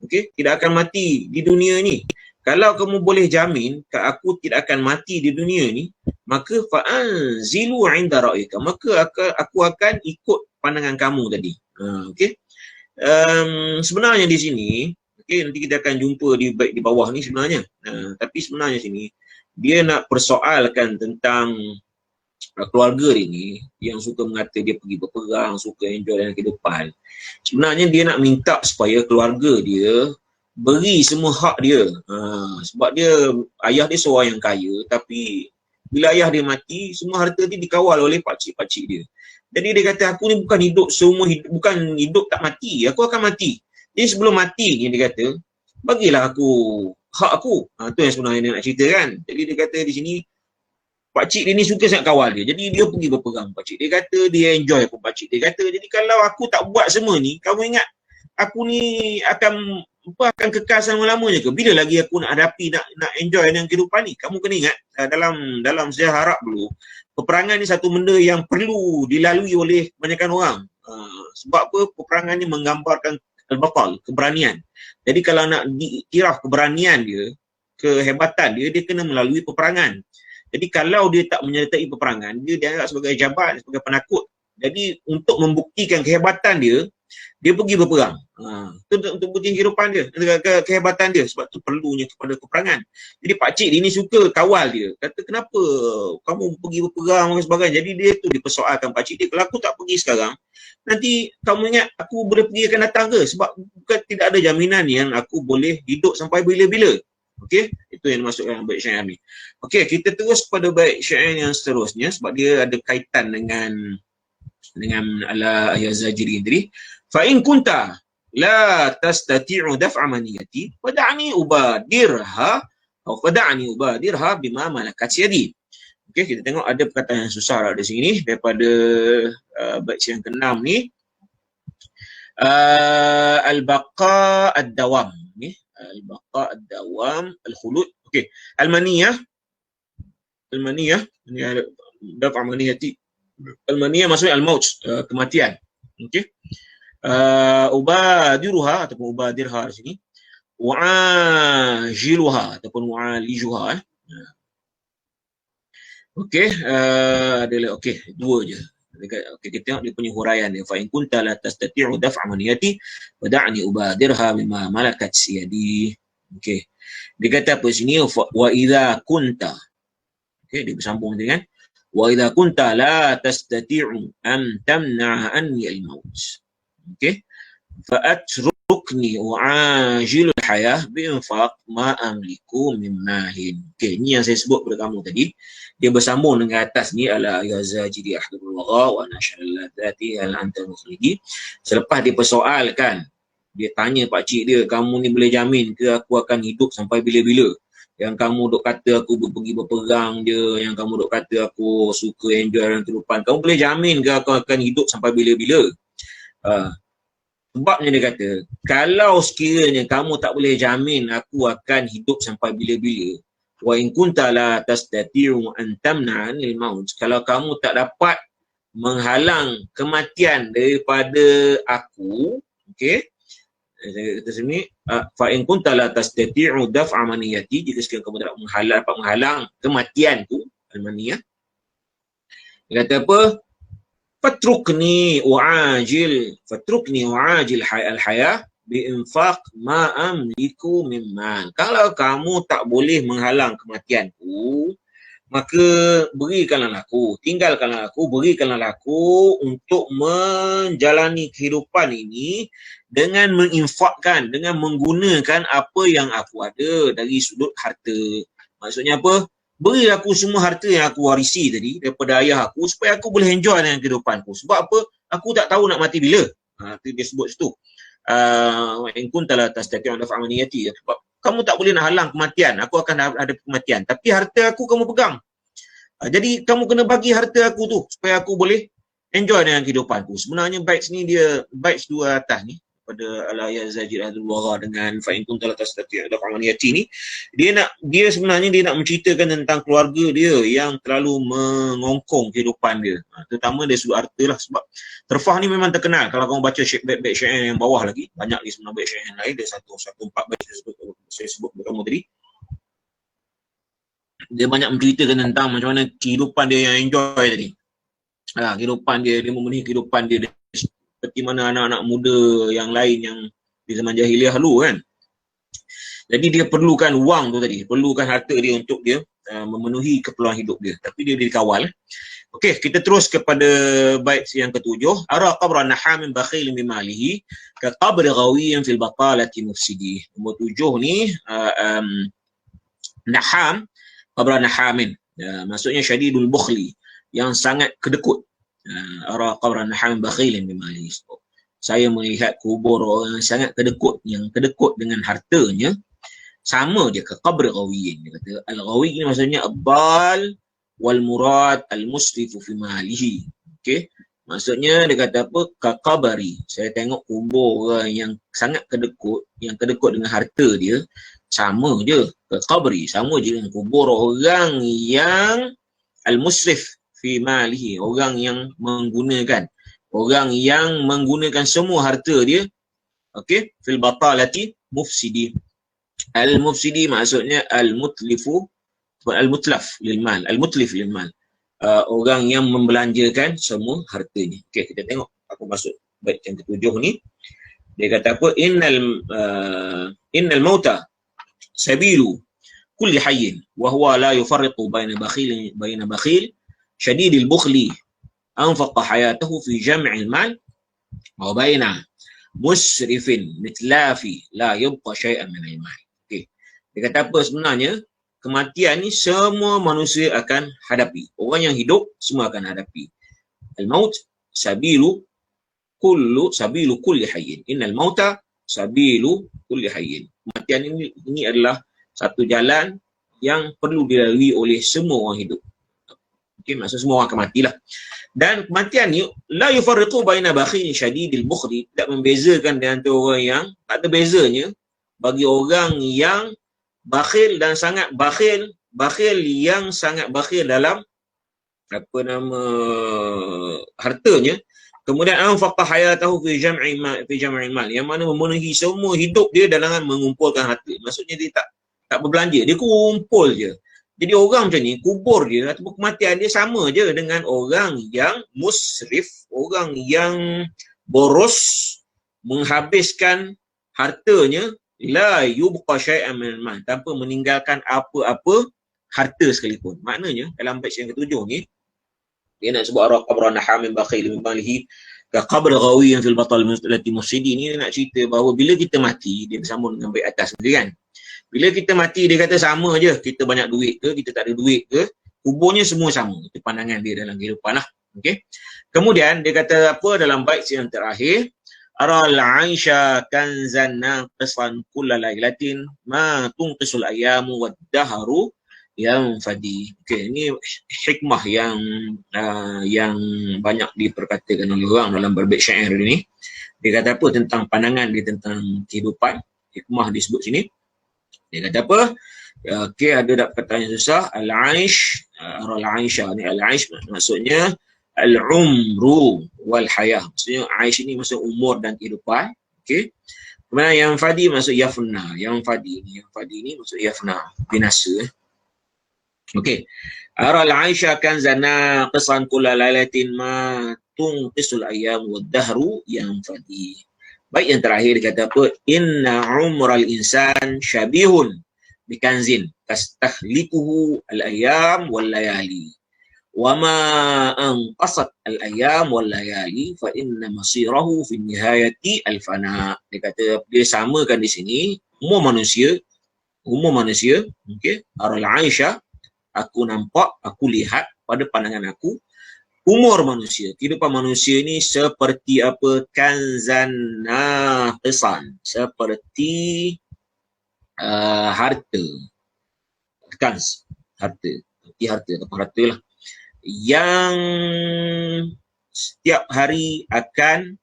Okey, tidak akan mati di dunia ni. Kalau kamu boleh jamin ke aku tidak akan mati di dunia ni, maka fa'anzilu 'inda ra'yika, maka aku akan ikut pandangan kamu tadi. Okey. Sebenarnya di sini, okey, nanti kita akan jumpa di bawah ni sebenarnya. Tapi sebenarnya sini dia nak persoalkan tentang keluarga dia ni yang suka mengata dia pergi berperang, suka enjoy dalam kehidupan. Sebenarnya dia nak minta supaya keluarga dia beri semua hak dia. Sebab dia, ayah dia seorang yang kaya, tapi bila ayah dia mati, semua harta dia dikawal oleh pakcik-pakcik dia. Jadi dia kata, aku ni bukan hidup seumur hidup, bukan hidup tak mati, aku akan mati. Jadi sebelum mati ni dia kata, bagilah aku hak aku. Tu yang sebenarnya dia nak cerita kan. Jadi dia kata di sini, pakcik dia ni suka sangat kawal dia. Jadi dia pergi berperang. Pakcik dia kata dia enjoy pun pakcik dia kata. Jadi kalau aku tak buat semua ni, kamu ingat aku ni akan kekal selama-lamanya ke? Bila lagi aku nak hadapi, nak enjoy dengan kehidupan ni? Kamu kena ingat, dalam sejarah Arab dulu, peperangan ni satu benda yang perlu dilalui oleh kebanyakan orang. Sebab apa? Peperangan ni menggambarkan al-batal, keberanian. Jadi kalau nak diiktiraf keberanian dia, kehebatan dia kena melalui peperangan. Jadi kalau dia tak menyertai peperangan, dia dianggap sebagai jabat, sebagai penakut. Jadi untuk membuktikan kehebatan dia pergi berperang. Untuk bukti kehidupan dia, kehebatan dia. Sebab tu perlunya kepada peperangan. Jadi pakcik dia ni suka kawal dia. Kata, kenapa kamu pergi berperang dan sebagainya. Jadi dia tu dipersoalkan pakcik dia. Kalau aku tak pergi sekarang, nanti kamu ingat aku boleh pergi akan datang ke? Sebab bukan tidak ada jaminan yang aku boleh hidup sampai bila-bila. Okey, itu yang dimaksudkan bait syair ni. Okey, kita terus kepada bait syair yang seterusnya sebab dia ada kaitan dengan ala ayat Zajiri tadi. Fa in kunta la tastati'u daf'a maniyati fad'ani ubadirha atau fad'ani ubadirha bima malakat yadi. Okey, kita tengok ada perkataan yang susah di sini daripada bait yang ke-6 ni. Al-baqa ad-dawam ni. Al-baqa ad-dawam, al-khulud. Okey, al-maniyah ni ada daf'a maniyati. Al-maniyah maksudnya al-maut, kematian. Okey. Ubadiruha ataupun ubadirha di sini. Wa'ajiluha ataupun wa'alijuha. Okey, ada okey, dua je. Okey, kita tengok dia punya huraian dia. Fa in kunta la tastati'u daf'a maniyati wada'ni ubadirha bima malakat yadi. Okey. Dia kata apa sini? Wa idza kunta. Okey, dia bersambung dengan wa idza kunta la tastati'u an tamna'a anni al-maut. Okey. Fa atrukni u'ajil al-hayah bi'infaq ma amliku min mahin. Okey, ni yang saya sebut kepada kamu tadi. Dia bersambung dengan atas ni ala yazajiri ahdullah wa nashalladzati al anta mukhlidi. Selepas dia persoalkan, dia tanya pakcik dia, kamu ni boleh jamin ke aku akan hidup sampai bila-bila? Yang kamu duk kata aku pergi berperang je, yang kamu duk kata aku suka enjoy dalam kehidupan, kamu boleh jamin ke aku akan hidup sampai bila-bila? Sebabnya dia kata, kalau sekiranya kamu tak boleh jamin aku akan hidup sampai bila-bila, wa in kunta la tastati'u an tamna'a anil maut, kalau kamu tak dapat menghalang kematian daripada aku, okey, kata sini fa in kunta la tastati'u daf'a maniyati, jika sekiranya kamu tak dapat menghalang kematianku, al-maniyah, dia kata apa? fatrukni uajil al-hayah biinfaq ma amliku min mal. Kalau kamu tak boleh menghalang kematianku, maka berikanlah aku, tinggalkanlah aku, berikanlah aku untuk menjalani kehidupan ini dengan menginfakkan, dengan menggunakan apa yang aku ada dari sudut harta. Maksudnya apa? Beri aku semua harta yang aku warisi tadi daripada ayah aku supaya aku boleh enjoy dengan kehidupanku. Sebab apa? Aku tak tahu nak mati bila. Itu dia sebut situ. In kunta la tastati'u daf'a maniyati. Sebab kamu tak boleh nak halang kematian. Aku akan ada kematian. Tapi harta aku kamu pegang. Jadi kamu kena bagi harta aku tu supaya aku boleh enjoy dengan kehidupanku. Sebenarnya baits ni dia baits dua atas ni pada al-ayat zajir adul wara dengan fa in kunta la tastati' daf'a maniyati ni, dia sebenarnya dia nak menceritakan tentang keluarga dia yang terlalu mengongkong kehidupan dia. Terutama dari sudut harta lah, sebab Terfah ni memang terkenal. Kalau kamu baca bait syair yang bawah lagi, banyak lagi sebenarnya bait syair yang lain, dia 114 bait saya sebut kepada kamu tadi. Dia banyak menceritakan tentang macam mana kehidupan dia yang enjoy tadi. Kehidupan dia memenuhi kehidupan dia seperti mana anak-anak muda yang lain yang di zaman jahiliah dulu kan. Jadi dia perlukan wang tu tadi, perlukan harta dia untuk dia memenuhi keperluan hidup dia. Tapi dia dikawal. Okey, kita terus kepada bait yang ketujuh. Ara qabran nahamin bakhil min malihi ka qabri ghawiyin fil batalati mufsidi. Nombor 7 ni naham, qabran nahamin. Maksudnya syadidul bukhli, yang sangat kedekut. Ara qabran nahamin bakhil min malihi. Saya melihat kubur orang yang sangat kedekut, yang kedekut dengan hartanya. Sama je ke qabri ghawiyin. Dia kata al-ghawi ni maksudnya abal wal murad al-musrifu fi malihi. Okey, maksudnya dia kata apa? Kakabari. Saya tengok kubur orang yang sangat kedekut, yang kedekut dengan harta dia, sama je. Kakabari, sama je dengan kubur orang yang al-musrif fi malihi, orang yang menggunakan, orang yang menggunakan semua harta dia. Okey, fil batalati mufsidi. Al-mufsidi maksudnya al-mutlifu, al-mutlaf lil mal, al-mutlif lil mal, orang yang membelanjakan semua hartanya. Okey, kita tengok aku masuk bait yang ketujuh ni. Dia kata apa? Innal mauta sabilu kulli hayyin wa huwa la yufarriqu baina bakhil shadidil bukhli anfaqa hayatahu fi jam'il mal wa baina musrifin mitlafi la yubqa syai'an min al-mal. Okey, dia kata apa sebenarnya? Kematian ni semua manusia akan hadapi. Orang yang hidup semua akan hadapi. Al-maut sabilu kulli hayyin. Innal mauta sabilu kulli hayyin. Kematian ini adalah satu jalan yang perlu dilalui oleh semua orang hidup. Okey, maksud semua orang akan matilah. Dan kematian ni la yufarriqu baina bakhil syadidil bukhli, tidak membezakan di antara orang yang tak ada bezanya bagi orang yang bakhil dan sangat bakhil, bakhil yang sangat bakhil dalam apa nama hartanya. Kemudian anfaqa hayatahu fi jam'i mal, yang mana memenuhi semua hidup dia dalam mengumpulkan harta. Maksudnya dia tak berbelanja, dia kumpul je. Jadi orang macam ni, kubur dia atau kematian dia sama je dengan orang yang musrif, orang yang boros, menghabiskan hartanya, la yubqa syai'an min al-mal, tanpa meninggalkan apa-apa harta sekalipun. Maknanya dalam bait yang ketujuh ni dia nak sebut ara qabran nahamin bakhil min malihi ka qabr ghawiyin fil batal lati mufsidi. Ni nak cerita bahawa bila kita mati, dia bersambung dengan bait atas tadi kan. Bila kita mati, dia kata sama je, kita banyak duit ke, kita tak ada duit ke, kuburnya semua sama. Itu pandangan dia dalam kehidupan lah. Okey. Kemudian dia kata apa dalam bait yang terakhir? Aral Aisha kanzan naqisan kulla lailatin ma tunqisul ayamu wad dahru yang fadi. Okey, ini hikmah yang banyak diperkatakan oleh orang dalam berbait syair ini. Dia kata apa tentang pandangan dia tentang kehidupan. Hikmah disebut sini. Dia kata apa? Okey, ada pertanyaan susah. Al-Aish, Aral Aisha ni, Al-Aish maksudnya al-umru wal hayah. Maksudnya Aish ini maksud umur dan kehidupan. Okey. Kemudian yang fadi maksud yafna. Yang fadi ni maksud yafna, binasa. Okey. Aral Aisha kan zana qisan kulla lailatin ma tunqisul ayyam wad dahru yanfadi. Baik, yang terakhir dia kata apa? Inna umral insan syabihun bikanzin tastahlikuhu al-ayyam wal layali. Wa ma anqasat al-ayyam wal layali fa inna masirahu fi nihayati al-fana. Dia kata, dia samakan di sini umur manusia, okey, Aral Aisyah, aku nampak, aku lihat pada pandangan aku, umur manusia, kehidupan manusia ni seperti apa? Kanzan naqisan, seperti harta, kanz, harta, seperti harta atau harta lah, yang setiap hari akan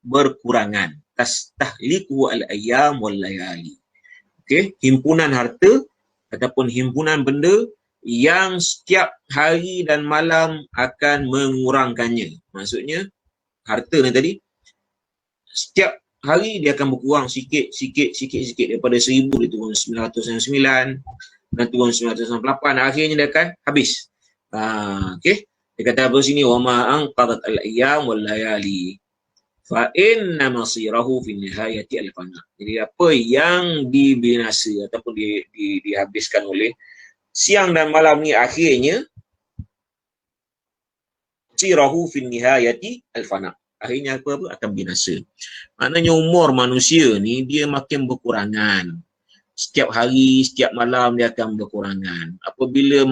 berkurangan. Tastahliku al-ayyam wal layali. Okey, himpunan harta ataupun himpunan benda yang setiap hari dan malam akan mengurangkannya. Maksudnya harta ni tadi setiap hari dia akan berkurang sikit daripada 1000 dia turun 999 dan turun 998, akhirnya dia akan habis. Okey, dia kata apa sini, wa ma anqadat al-ayyam wal layali fa inna masirahu fi nihayati al-fana. Jadi apa yang dibinasa ataupun dihabiskan oleh siang dan malam ni, akhirnya sirahu fi nihayati al-fana, akhirnya apa akan binasa. Maknanya umur manusia ni dia makin berkurangan. Setiap hari, setiap malam dia akan berkurangan. Apabila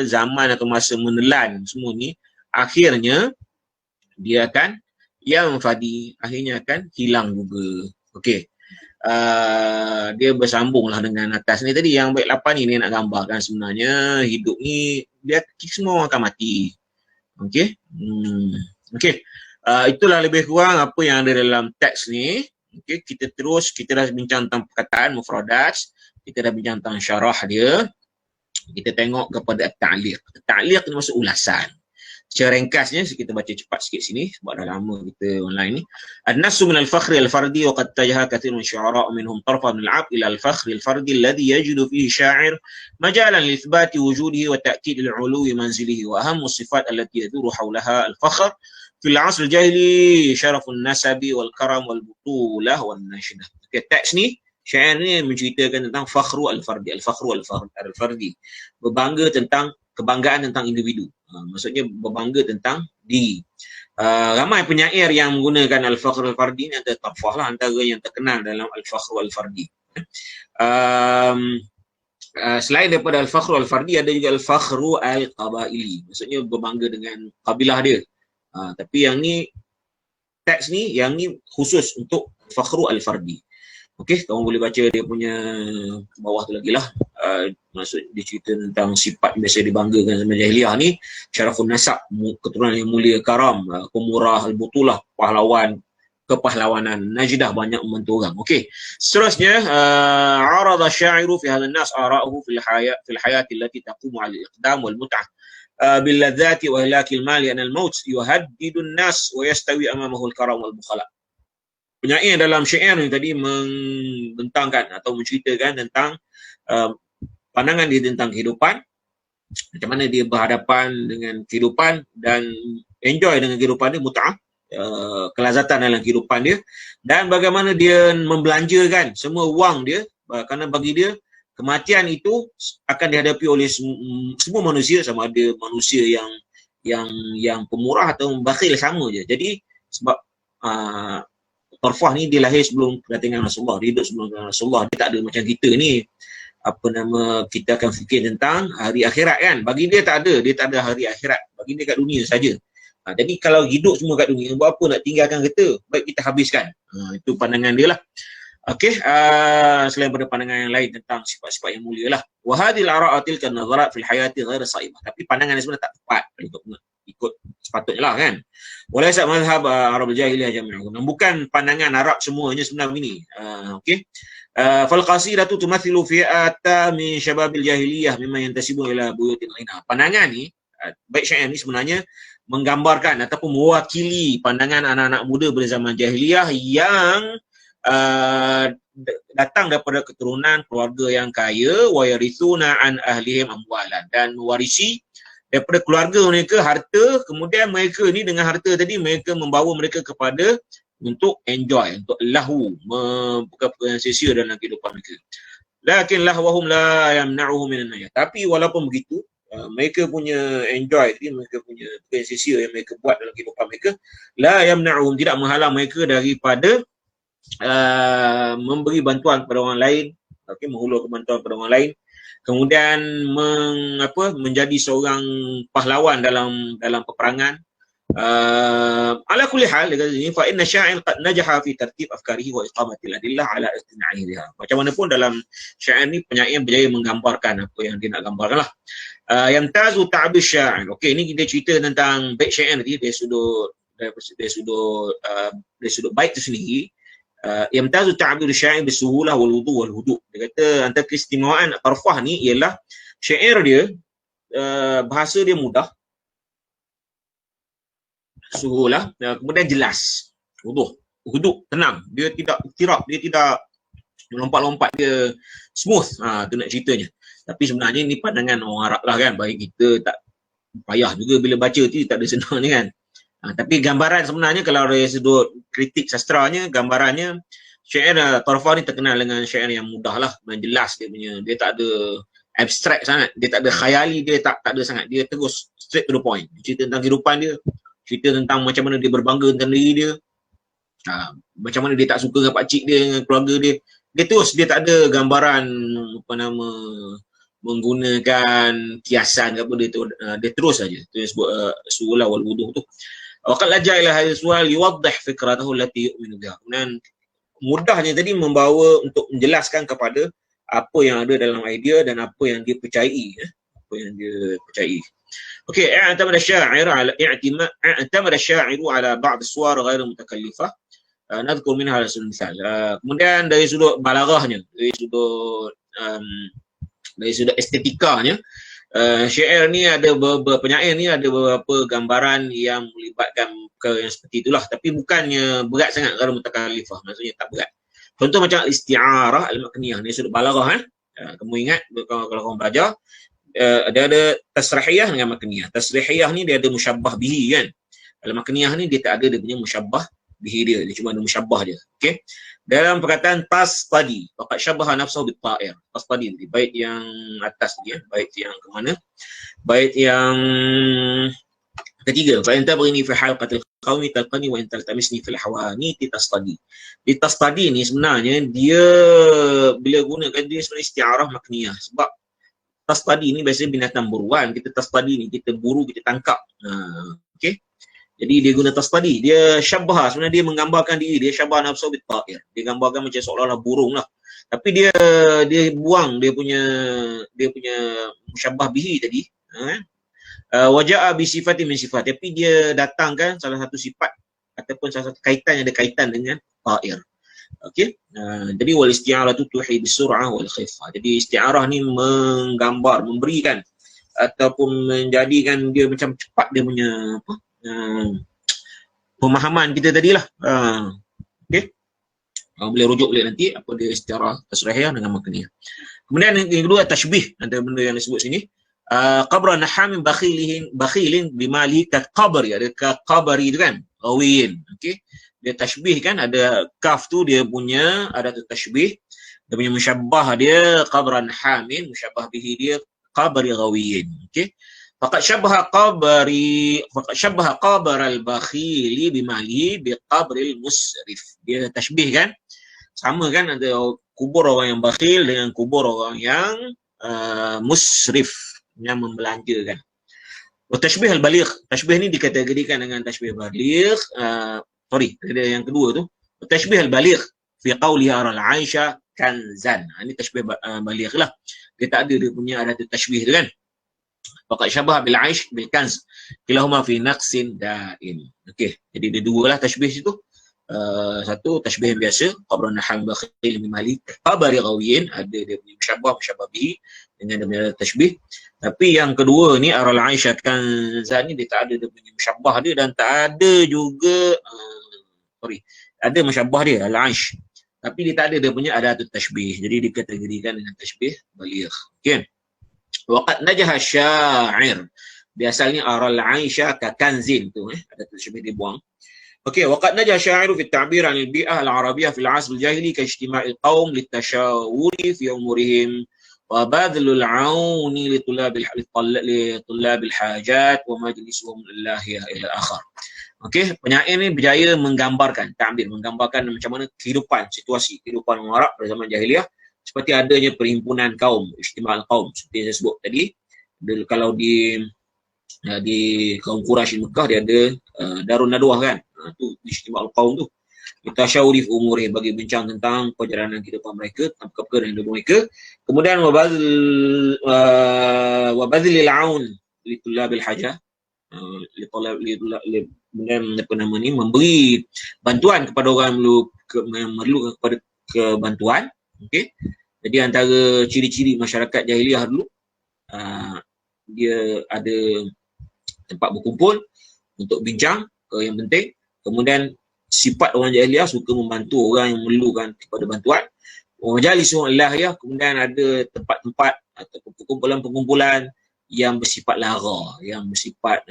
zaman atau masa menelan semua ni, akhirnya dia akan yang fadi, akhirnya akan hilang juga. Okey. Dia bersambunglah dengan atas ni tadi, yang baik 8 ni nak gambarkan sebenarnya hidup ni dia semua orang akan mati. Okey. Okey. Itulah lebih kurang apa yang ada dalam teks ni. Okey, kita dah bincang tentang perkataan mufradat, kita dah bincang tentang syarah dia. Kita tengok kepada ta'liq. Ta'liq ni maksud ulasan. Secara ringkasnya kita baca cepat sikit sini sebab dah lama kita online ni. An-nasu min al-fakhri al-fardi wa qad tajaha kathirun min syu'ara minhum tarfa min al-'ab ila al-fakhri al-fardi alladhi yajidu fihi sya'ir majalan li ithbati wujudihi wa ta'kid al-'uluwi manzilihi wa ahammu sifat allati yaduru hawlaha al-fakhr fil 'asr al-jahili syarafun nasabi wal karam wal butulah wan nashdah. Okey, teks ni, syair ni menceritakan tentang fakhru al-fardi, al-fakhru al-fardi, berbangga tentang kebanggaan tentang individu. Maksudnya berbangga tentang diri. Ramai penyair yang menggunakan al-fakhr al-fardi ni, antara Tarfah lah antara yang terkenal dalam al-fakhr al-fardi. Selain daripada al-fakhr al-fardi, ada juga al-fakhru al-qabaili, maksudnya berbangga dengan kabilah dia. Tapi yang ni, teks ni, yang ni khusus untuk fakhru al-fardi. Okey, kamu boleh baca dia punya bawah tu lagi lah. Maksud dia cerita tentang sifat yang biasa dibanggakan zaman jahiliah ni, syarafun nasab, keturunan yang mulia, karam, pemurah, al-butulah, pahlawan, kepahlawanan, najdah, banyak membantu orang. Okey, seterusnya arada syairu fi hadha an-nas ara'uhu fil hayati allati taqumu 'ala al-iqdam wal mut'ah bil ladzati wa ihlakil mali an al-maut yuhaddidu an-nas wa yastawi amamahu al-karam wal bukhala. Penyair dalam syair ni tadi membentangkan atau menceritakan tentang pandangan dia tentang kehidupan, macam mana dia berhadapan dengan kehidupan dan enjoy dengan kehidupan dia, mut'ah, kelazatan dalam kehidupan dia, dan bagaimana dia membelanjakan semua wang dia, kerana bagi dia kematian itu akan dihadapi oleh semua manusia, sama ada manusia yang pemurah atau bakhil, sama je. Jadi sebab Tarfah ni dia lahir sebelum kedatangan Rasulullah, dia hidup sebelum kedatangan Rasulullah, dia tak ada macam kita ni kita akan fikir tentang hari akhirat kan. Bagi dia tak ada hari akhirat, bagi dia kat dunia saja. Jadi kalau hidup semua kat dunia, buat apa nak tinggalkan kita, baik kita habiskan. Itu pandangan dia lah. Okey, selain daripada pandangan yang lain tentang sifat-sifat yang mulia lah. Wa hadhil ara'atil kan nazarat fil hayati ghair saibah. Tapi pandangan yang sebenarnya tak tepat untuk ikut sepatutnya lah kan. Walaysa mazhab Arab al-jahiliyah jami'un. Bukan pandangan Arab semuanya sebenarnya ini. Okey. Fal qasidatu tumathilu fi'ata min syababil jahiliyah mimma yantasibu ila buyutin ghina. Pandangan ni, baik syair ni sebenarnya menggambarkan ataupun mewakili pandangan anak-anak muda pada zaman jahiliyah yang datang daripada keturunan keluarga yang kaya, wa yarithuna an ahlihim amwalan, dan mewarisi daripada keluarga mereka, harta, kemudian mereka ni dengan harta tadi mereka membawa mereka kepada untuk enjoy, untuk lahu, bukan sia-sia dalam kehidupan mereka. Lakin lahwahum la yamna'uhum minan najah. Tapi walaupun begitu, mereka punya enjoy tadi, mereka punya bukan sia-sia yang mereka buat dalam kehidupan mereka, la yamna'uhum, tidak menghalang mereka daripada memberi bantuan kepada orang lain, menghulur bantuan kepada orang lain, kemudian menjadi seorang pahlawan dalam peperangan. Ala kulli hal, dia kata ini fa inna sya'ir qad najaha fi tartib afkarihi wa iqamatil adillah ala istina'ihi biha. Macam mana pun dalam syair ni penyair berjaya menggambarkan apa yang dia nak gambarkan lah. Yamtazu ta'bir sya'ir. Okey, ni kita cerita tentang bait syair tadi dari sudut bait tu sendiri. Yamtazu ta'bir sya'ir bisuhulah wal wudu wal hudu. Dia kata antara keistimewaan tarfah ni ialah syair dia bahasa dia mudah, suhulah, kemudian jelas, hudu, tenang, dia tidak tirap, dia tidak lompat-lompat, dia smooth. Tu nak ceritanya. Tapi sebenarnya ni pandangan orang Arab lah kan, baik kita tak payah juga bila baca tu, tak ada senangnya kan. Tapi gambaran sebenarnya kalau dari sudut kritik sastranya, gambarannya syair tarfah ni terkenal dengan syair yang mudah lah, dan jelas dia punya, dia tak ada abstrak sangat, dia tak ada khayali, dia tak ada sangat, dia terus straight to the point, cerita tentang kehidupan dia, cerita tentang macam mana dia berbangga tentang diri dia, macam mana dia tak suka dengan pakcik dia, dengan keluarga dia. Dia terus, dia tak ada gambaran menggunakan kiasan ke apa, dia terus saja. Dia sebut suhulah wal wudu tu. Waqad laja ila hadhihi sual yuwaddah fikratahu allati yu'minu biha. Dan mudahnya tadi membawa untuk menjelaskan kepada apa yang ada dalam idea dan apa yang dia percayai, Okey, i'tamada asy-sya'iru ala ba'd as-suwar ghair mutakallifah. Nadhkur minha ala sabil misal. Kemudian dari sudut balaghahnya, dari sudut estetikanya, syair ni ada penyair ni ada beberapa gambaran yang melibatkan perkara yang seperti itulah, tapi bukannya berat sangat, ghair mutakallifah, maksudnya tak berat. Contoh macam isti'arah al-makniyah, ni sudut balaghah. Kamu ingat kalau kamu belajar, dia ada tasrihiyah dengan makniyah. Tasrihiyah ni dia ada musyabbah bihi kan. Kalau makniyah ni dia tak ada, dia punya musyabbah bihi dia cuma ada musyabbah je. Okey. Dalam perkataan tastadi, faqad syabbaha nafsuhu bit-ta'ir. Tastadi ni bait yang atas dia, bait yang ke mana? Bait yang ketiga, fa anta baghini fi halqatil qaumi talqani wa anta tamisni fil hawani tastadi. Di tastadi ni sebenarnya dia bila gunakan dia sebenarnya isti'arah makniyah, sebab tastadi ni biasanya binatang buruan, kita tastadi ni kita buru, kita tangkap. Okey. Jadi dia guna tastadi, dia syabbah, sebenarnya dia menggambarkan diri, dia syabbah nafsu bit ta'ir. Dia gambarkan macam seolah-olah burung lah. Tapi dia buang dia punya musyabbah bihi tadi. Waja'a bi sifatin min sifat, tapi dia datangkan salah satu sifat ataupun salah satu kaitan yang ada kaitan dengan ta'ir. Okey. Jadi wal isti'arah tu tuhi bisur'ah wal khifah. Jadi isti'arah ni menggambar, memberikan ataupun menjadikan dia macam cepat dia punya pemahaman kita tadilah. Okey. Boleh rujuk balik nanti apa dia isti'arah tasrihiyah dengan makniyah. Kemudian yang kedua tashbih, antara benda yang disebut sini. Qabra nahamin bakhilin bimali ka qabri, ada ka qabri tu kan, rawiyin. Okey. Dia tashbih kan, ada kaf tu dia punya ada tu tashbih, dia punya musyabbah dia qabran hamin, musyabbah bihi dia qabri ghawiyin. Okey. Faqad syabbaha qabr al-bakhili bimalihi biqabril musrif. Dia tashbih kan, sama kan, ada kubur orang yang bakhil dengan kubur orang yang musrif, yang membelanjakan. Tashbih al-baligh, tashbih ni dikategorikan dengan tashbih baligh. Ada yang kedua tu tashbih al-baligh fi qawliha aral aisha kanzan. Ini tashbih baligh lah, dia tak ada dia punya ada tashbih tu kan. Faqad syabbaha bil aish bil kanz kilahuma fi naqsin da'im. Okey, jadi ada dua lah tashbih situ. Satu tashbih yang biasa, qabran nahal bakhil min malik, qabari ghawiyin, ada dia punya musyabbah bihi dengan dia punya tashbih. Tapi yang kedua ni aral aisha kanzan ni dia tak ada dia punya musyabbah dia, dan tak ada juga ada musyabbah dia al-aish, tapi dia tak ada dia punya adatut tashbih, jadi dikategorikan dengan tashbih baligh. Okey. Waqad najaha syair, Biasanya aral aisha ka kanzin tu, ada terjemah dia buang. Okey, waqad najah sya'iru fi at-ta'bir 'an al-bi'ah al-'arabiyyah fi al-'asr al-jahili ka ijtima'i al-qaum lit-tashawuri fi umurihim wa badlul 'auni li tullab al-hajat wa majlisuhum lillahi ila akhar. Okey, penyair ni berjaya menggambarkan, ta'bir, menggambarkan macam mana kehidupan, situasi kehidupan orang Arab pada zaman jahiliah, seperti adanya perhimpunan kaum, ijtima' al-qaum seperti yang saya sebut tadi. Kalau di kaum Quraisy Mekah dia ada Darun Nadwah kan. Tu ijtima' al-qaum tu. Kita syawri umuri, bagi bincang tentang perjalanan kehidupan mereka, tentang perkara yang hidup mereka. Kemudian wa badlil aun li tullabil hajah. Kemudian apa nama ni, memberi bantuan kepada orang yang memerlukan kepada kebantuan. Okey. Jadi antara ciri-ciri masyarakat jahiliah dulu, dia ada tempat berkumpul untuk bincang yang penting. Kemudian sifat orang jahiliah suka membantu orang yang memerlukan kepada bantuan. Majalisuhum al-lahiyah, kemudian ada tempat-tempat atau perkumpulan-perkumpulan yang bersifat lara, yang bersifat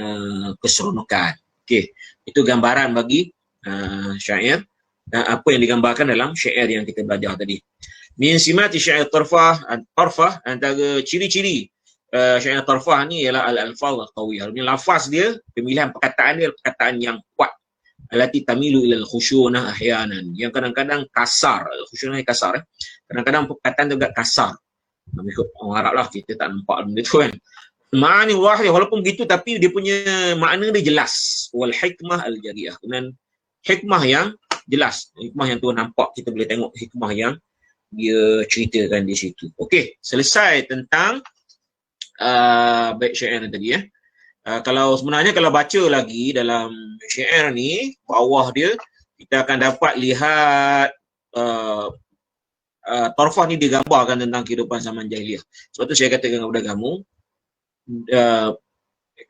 keseronokan. Okey, itu gambaran bagi syair, apa yang digambarkan dalam syair yang kita belajar tadi. Min simati syair tarfah, antara ciri-ciri syair tarfah ni ialah al-alfaz al-qawiyah. Ini lafaz dia, pemilihan perkataan dia perkataan yang kuat. Allati tamilu ila al-khusyunah ahyanan, yang kadang-kadang kasar. Khusyunah ni kasar. Kadang-kadang perkataan tu agak kasar. Ikut orang Arab lah, kita tak nampak benda tu kan. Ma'ani wahid, walaupun begitu tapi dia punya makna dia jelas. Wal hikmah al-jariyah. Kemudian hikmah yang jelas. Hikmah yang Tuhan nampak, kita boleh tengok hikmah yang dia ceritakan di situ. Okey, selesai tentang bait syair tadi ya. Kalau sebenarnya kalau baca lagi dalam syair ni, bawah dia kita akan dapat lihat tarfah ni digambarkan tentang kehidupan zaman jahiliah. Sebab tu saya katakan kepada kamu,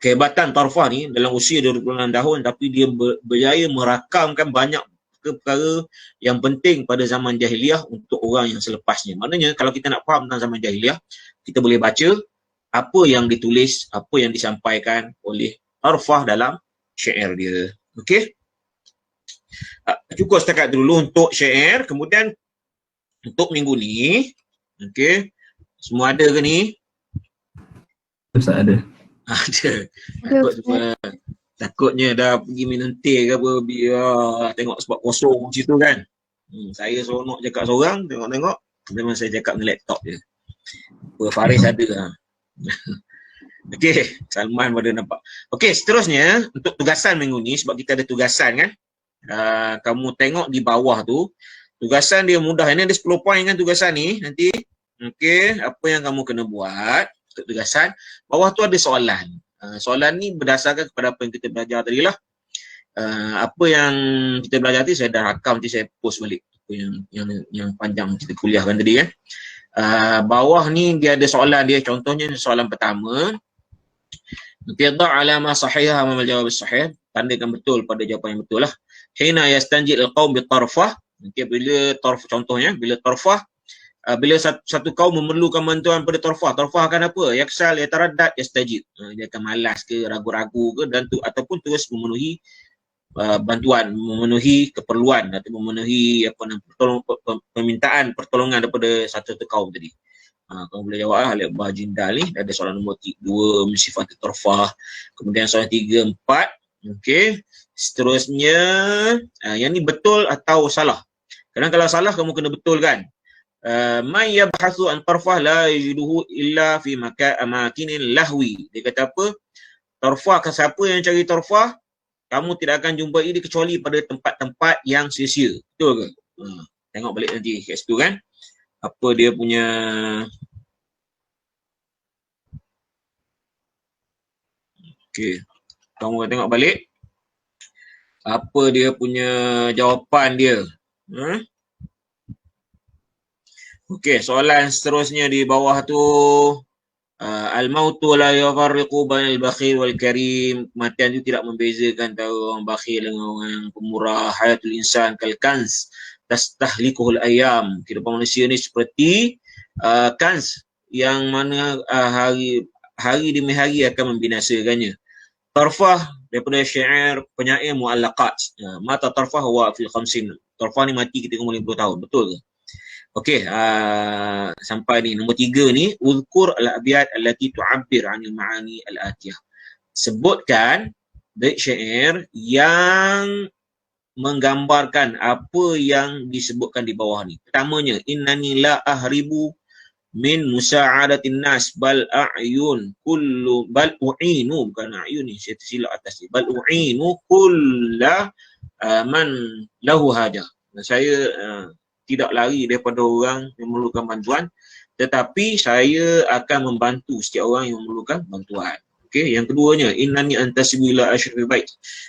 kehebatan tarfah ni dalam usia 26 tahun tapi dia berjaya merakamkan banyak perkara yang penting pada zaman jahiliah untuk orang yang selepasnya. Maknanya kalau kita nak faham tentang zaman jahiliah, kita boleh baca apa yang ditulis, apa yang disampaikan oleh tarfah dalam syair dia. Okey? Cukup setakat dulu untuk syair. Kemudian untuk minggu ni, okey, semua ada ke ni? Ustaz ada. Ada. Takutnya dah pergi minum teh ke apa, biar tengok sebab kosong macam tu kan. Saya seronok cakap seorang, tengok-tengok memang saya cakap dengan laptop je. Faris ada lah. Okey, Salman pada nampak. Okey, seterusnya untuk tugasan minggu ni, sebab kita ada tugasan kan. Kamu tengok di bawah tu, tugasan dia mudah. Ini ada 10 poin kan tugasan ni nanti. Okey, apa yang kamu kena buat untuk tugasan. Bawah tu ada soalan. Soalan ni berdasarkan kepada apa yang kita belajar tadi lah. Apa yang kita belajar tadi saya dah rakam, nanti saya post balik yang panjang kita kuliahkan tadi kan. Bawah ni dia ada soalan dia, contohnya soalan pertama, tadha alama sahihah amal jawab sahih, tandakan betul pada jawapan yang betul lah. Hina yastanjid al-qaum bi tarfah, okay, bila tarfah, contohnya bila tarfah, bila satu kaum memerlukan bantuan pada tarfah akan apa? Yaksal, yataraddad, yastajib. Dia akan malas ke, ragu-ragu ke, dan ataupun terus memenuhi bantuan, memenuhi keperluan atau memenuhi permintaan pertolongan daripada satu kaum tadi. Kamu boleh jawab lah, Bah Jindal ni ada soalan nombor 2, sifat tarfah. Kemudian soalan 3, 4. Okey. Seterusnya yang ni betul atau salah. Kadang kalau salah kamu kena betulkan. Man yabhathu an tarfah la yajiduhu illa fi makinin lahwi. Dia kata apa? Tarfah, siapa yang cari tarfah, kamu tidak akan jumpai dia kecuali pada tempat-tempat yang sia-sia. Betul ke? Tengok balik nanti kat situ kan. Apa dia punya okey. Kamu tengok balik. Apa dia punya jawapan dia. Okey, soalan seterusnya di bawah tu, al-mautu la yufarriqu bainal bakhil wal karim. Kematian itu tidak membezakan antara orang bakhil dengan orang yang pemurah. Hayatul insan kal kanz tastahlikuhul ayyam. Kehidupan manusia ni seperti kanz yang mana hari demi hari akan membinasakannya. Tarfah daripada syair penyair mu'allaqat. Mata tarfah wa fil khamsin. Tarfah ni mati ketika umur 50 tahun. Betul ke? Okey, sampai ni nombor 3 ni, uzkur al-abyat allati tu'abbir 'anil ma'ani al-atiyah. Sebutkan bait syair yang menggambarkan apa yang disebutkan di bawah ni. Pertamanya, innani la ahribu min musa'adatin nas bal a'yun kullu bal u'inu, bukan a'yun ni, saya tersilap atas ni, bal u'inu kulla man lahu hajah. Saya tidak lari daripada orang yang memerlukan bantuan, tetapi saya akan membantu setiap orang yang memerlukan bantuan. Okey, yang keduanya, innani antasibu ila asyrafil bait.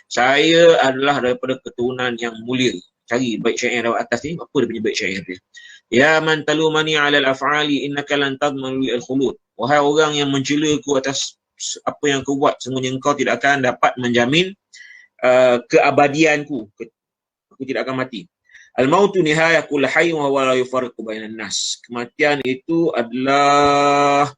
Saya adalah daripada keturunan yang mulia. Cari bait syair di atas ni, apa dia punya bait syair dia? Ya man talumani 'ala al-af'ali innaka lan tadman li al-khulud. Wahai orang yang mencelaku atas apa yang kau buat, sesungguhnya engkau tidak akan dapat menjamin keabadianku. Aku tidak akan mati. Al-mautu nihayah kulli hayy wa huwa la yufarriqu bainan nas. Kematian itu adalah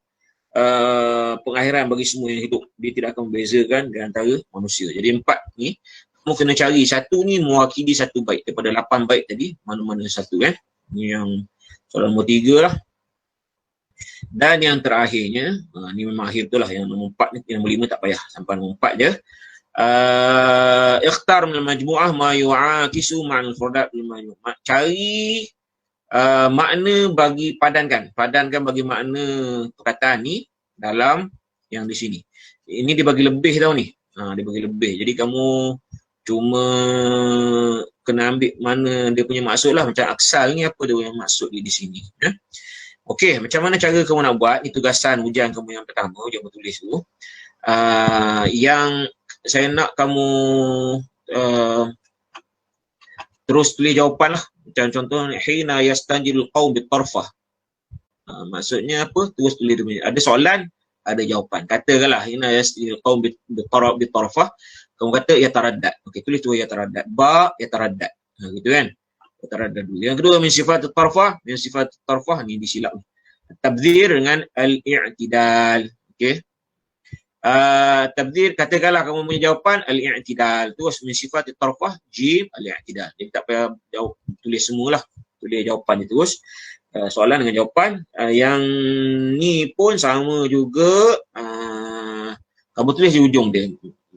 pengakhiran bagi semua yang hidup. Dia tidak akan membezakan di antara manusia. Jadi 4 ni kamu kena cari satu ni mewakili satu bait daripada 8 bait tadi, mana-mana satu kan. Ni yang soalan nombor 3 lah. Dan yang terakhirnya, ni memang akhir tu lah, yang nombor 4 ni, yang nombor 5 tak payah, sampai nombor 4 je. Ikhtar min majmu'ah ma yu'akisu ma'al furdat min majmu'ah. Cari makna bagi padankan bagi makna perkataan ni dalam yang di sini. Ini dia bagi lebih tau ni. Dia bagi lebih. Jadi kamu cuma kena ambil mana dia punya maksud lah. Macam aksal ni apa dia punya maksud di sini. Okey, macam mana cara kamu nak buat? Ini tugasan ujian kamu yang pertama, ujian bertulis tu. Yang saya nak kamu terus tulis jawapan lah. Macam contoh, hina yastanjilul qaum bitarfah. Maksudnya apa? Terus tulis tu. Ada soalan, ada jawapan. Katakanlah, hina yastanjilul qaum bitarfah. Kamu kata yataraddad. Okey, tulis tu yataraddad. Ba yataraddad. Gitu kan? Yataraddad dulu. Yang kedua, min sifat tarfah. Min sifat tarfah ni disilap. Tabdzir dengan al-i'tidal. Okey. Tabdzir, katakanlah kamu punya jawapan al-i'tidal. Terus min sifat tarfah jim al-i'tidal. Jadi tak payah tulis semualah. Tulis jawapan dia terus. Soalan dengan jawapan. Yang ni pun sama juga. Kamu tulis di ujung dia.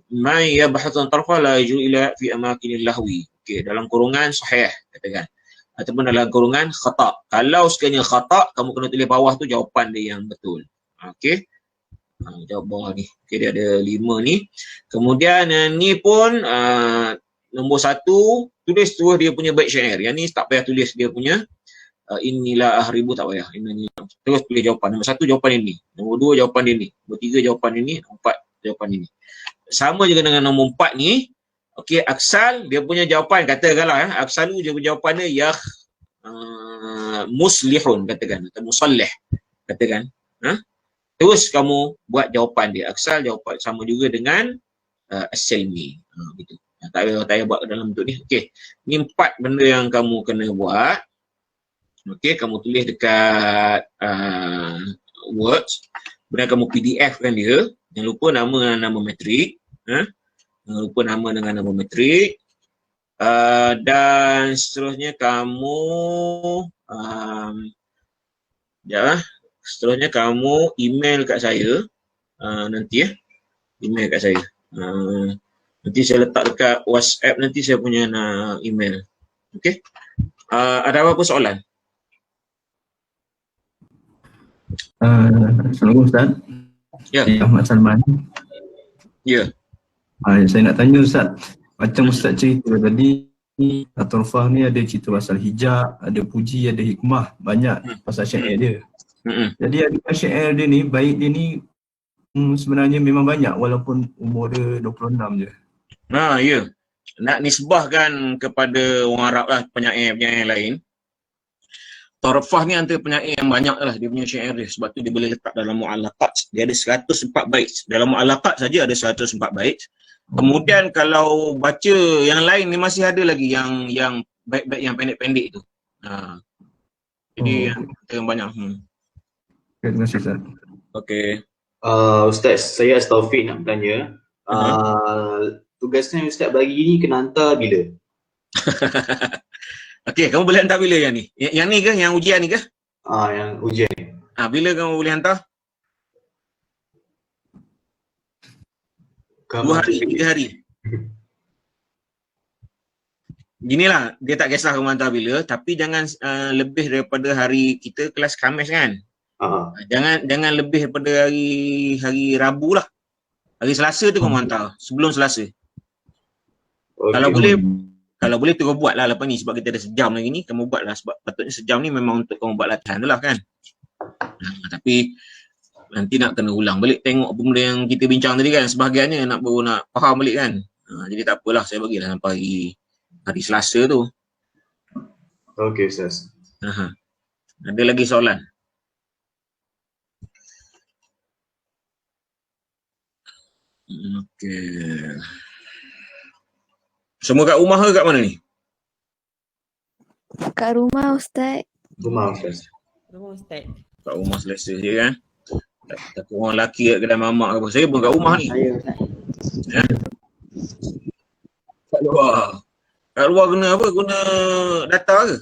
Mai yabhathun tarfah la yajru ila fi amakinil lahwi. Okey, dalam kurungan sahih katakan. Ataupun dalam kurungan khata'. Kalau sekiranya khata', kamu kena tulis bawah tu jawapan dia yang betul. Okey. Jawab bawah ni. Okey, dia ada 5 ni. Kemudian ni pun nombor 1, tulis terus dia punya bait syair. Yang ni tak payah tulis dia punya inilah ahribu, tak payah. Ini terus tulis jawapan. Nombor 1 jawapan ini. Nombor 2 jawapan ini. Nombor 3 jawapan ini. Nombor 4 jawapan ini. Sama juga dengan nombor 4 ni. Okey, aksal dia punya jawapan, katakanlah aksalu dia punya jawapan dia muslihun katakan, atau musallih katakan. Terus kamu buat jawapan dia. Aksal jawapan sama juga dengan as-salmi. Gitu. Tak payah buat dalam bentuk ni. Okey. Ni 4 benda yang kamu kena buat. Okey, kamu tulis dekat Word. Kemudian kamu PDF kan dia. Jangan lupa nama metrik. Jangan lupa nama dengan nama metrik. Dan seterusnya kamu seterusnya kamu email kat saya nanti ya. Email kat saya. Nanti saya letak dekat WhatsApp nanti saya punya email. Okey. Ada apa-apa soalan? Assalamualaikum Ustaz. Ya. Ahmad Salman. Ya. Saya nak tanya Ustaz, macam Ustaz cerita tadi, Tarfah ni ada cerita pasal hijab, ada puji, ada hikmah, banyak pasal syair dia. Jadi ada syair dia ni, bait dia ni sebenarnya memang banyak walaupun umur dia 26 je. Ya. Nak nisbahkan kepada orang Arab lah, penyair-penyair lain. Tarfah ni antara penyair yang banyak lah dia punya syair dia. Sebab tu dia boleh letak dalam mu'allaqat. Dia ada 104 bait. Dalam mu'allaqat saja ada 104 bait. Kemudian kalau baca yang lain ni masih ada lagi yang bait-bait yang pendek-pendek tu. Jadi yang banyak. Terima kasih Ustaz. Okey. Ustaz, saya Taufik nak bertanya. Tugasnya Ustaz bagi ni kena hantar bila? Okey, kamu boleh hantar bila yang ni? Yang ni ke? Yang ujian ni ke? Yang ujian ni. Bila kamu boleh hantar? 2 hari, 3 hari. Ginilah, dia tak kisah kamu hantar bila, tapi jangan lebih daripada hari kita kelas Khamis kan? Jangan lebih daripada hari Rabu lah. Hari Selasa tu kamu hantar, sebelum Selasa. Kalau boleh terus buat lah lepas ni, sebab kita ada sejam lagi ni, kamu buat lah, sebab patutnya sejam ni memang untuk kamu buat latihan tu lah kan. Tapi nanti nak kena ulang balik tengok benda yang kita bincang tadi kan, sebahagiannya baru nak faham balik kan. Jadi tak apalah, saya bagilah sampai hari Selasa tu. Okey Ustaz. Ada lagi soalan? Okey. Semua kat rumah ke kat mana ni? Kat rumah Ustaz. Rumah Ustaz. Rumah Ustaz. Kat rumah selesa je kan? Tak orang lelaki kat kedai mamak ke apa. Saya pun kat rumah ni. Saya Ustaz. Ya? Kat luar. Kat luar guna apa? Guna data ke?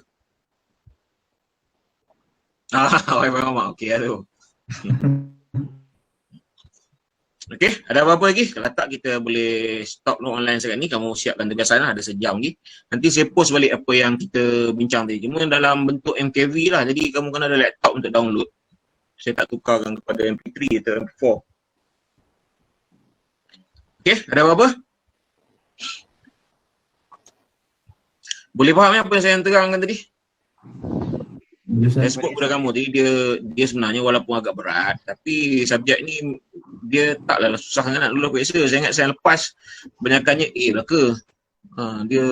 Wifi mamak. Okey lah tu. Okey, ada apa-apa lagi? Kalau tak, kita boleh stop no online sekarang ni. Kamu siapkan tugas sana, ada sejam lagi. Nanti saya post balik apa yang kita bincang tadi. Cuma dalam bentuk MKV lah. Jadi kamu kena ada laptop untuk download. Saya tak tukarkan kepada MP3 atau MP4. Okey, ada apa-apa? Boleh faham apa yang saya terangkan tadi? Saya sebut kepada kamu tadi, dia sebenarnya walaupun agak berat, tapi subjek ni dia taklah susah sangat nak lulus periksa. Saya ingat saya lepas banyakkannya A lah ke. Dia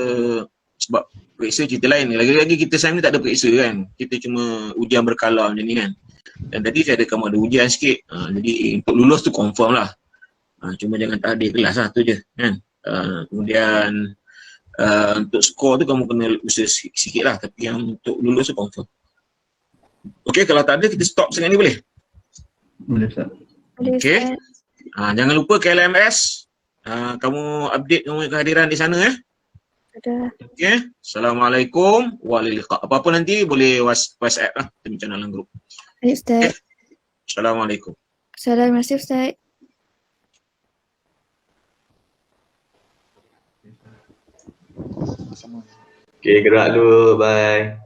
sebab periksa cerita lain. Lagi-lagi kita sekarang ni tak ada periksa kan. Kita cuma ujian berkala macam ni kan. Dan tadi saya ada kamu ada ujian sikit. Jadi untuk lulus tu confirm lah. Cuma jangan tak hadir kelas lah, tu je kan. Kemudian untuk skor tu kamu kena usaha sikit lah. Tapi yang untuk lulus tu confirm. Okey, kalau tak ada kita stop sekarang ni boleh? Boleh Ustaz. Okey. Jangan lupa KLMS. Kamu update kamu kehadiran di sana ya. Sudah. Okey. Assalamualaikum. Waalaikumsalam. Apa-apa nanti boleh WhatsApp lah. Kita bincang dalam grup. Baik Ustaz. Okay. Assalamualaikum. Assalamualaikum Ustaz. Okey, gerak dulu. Bye.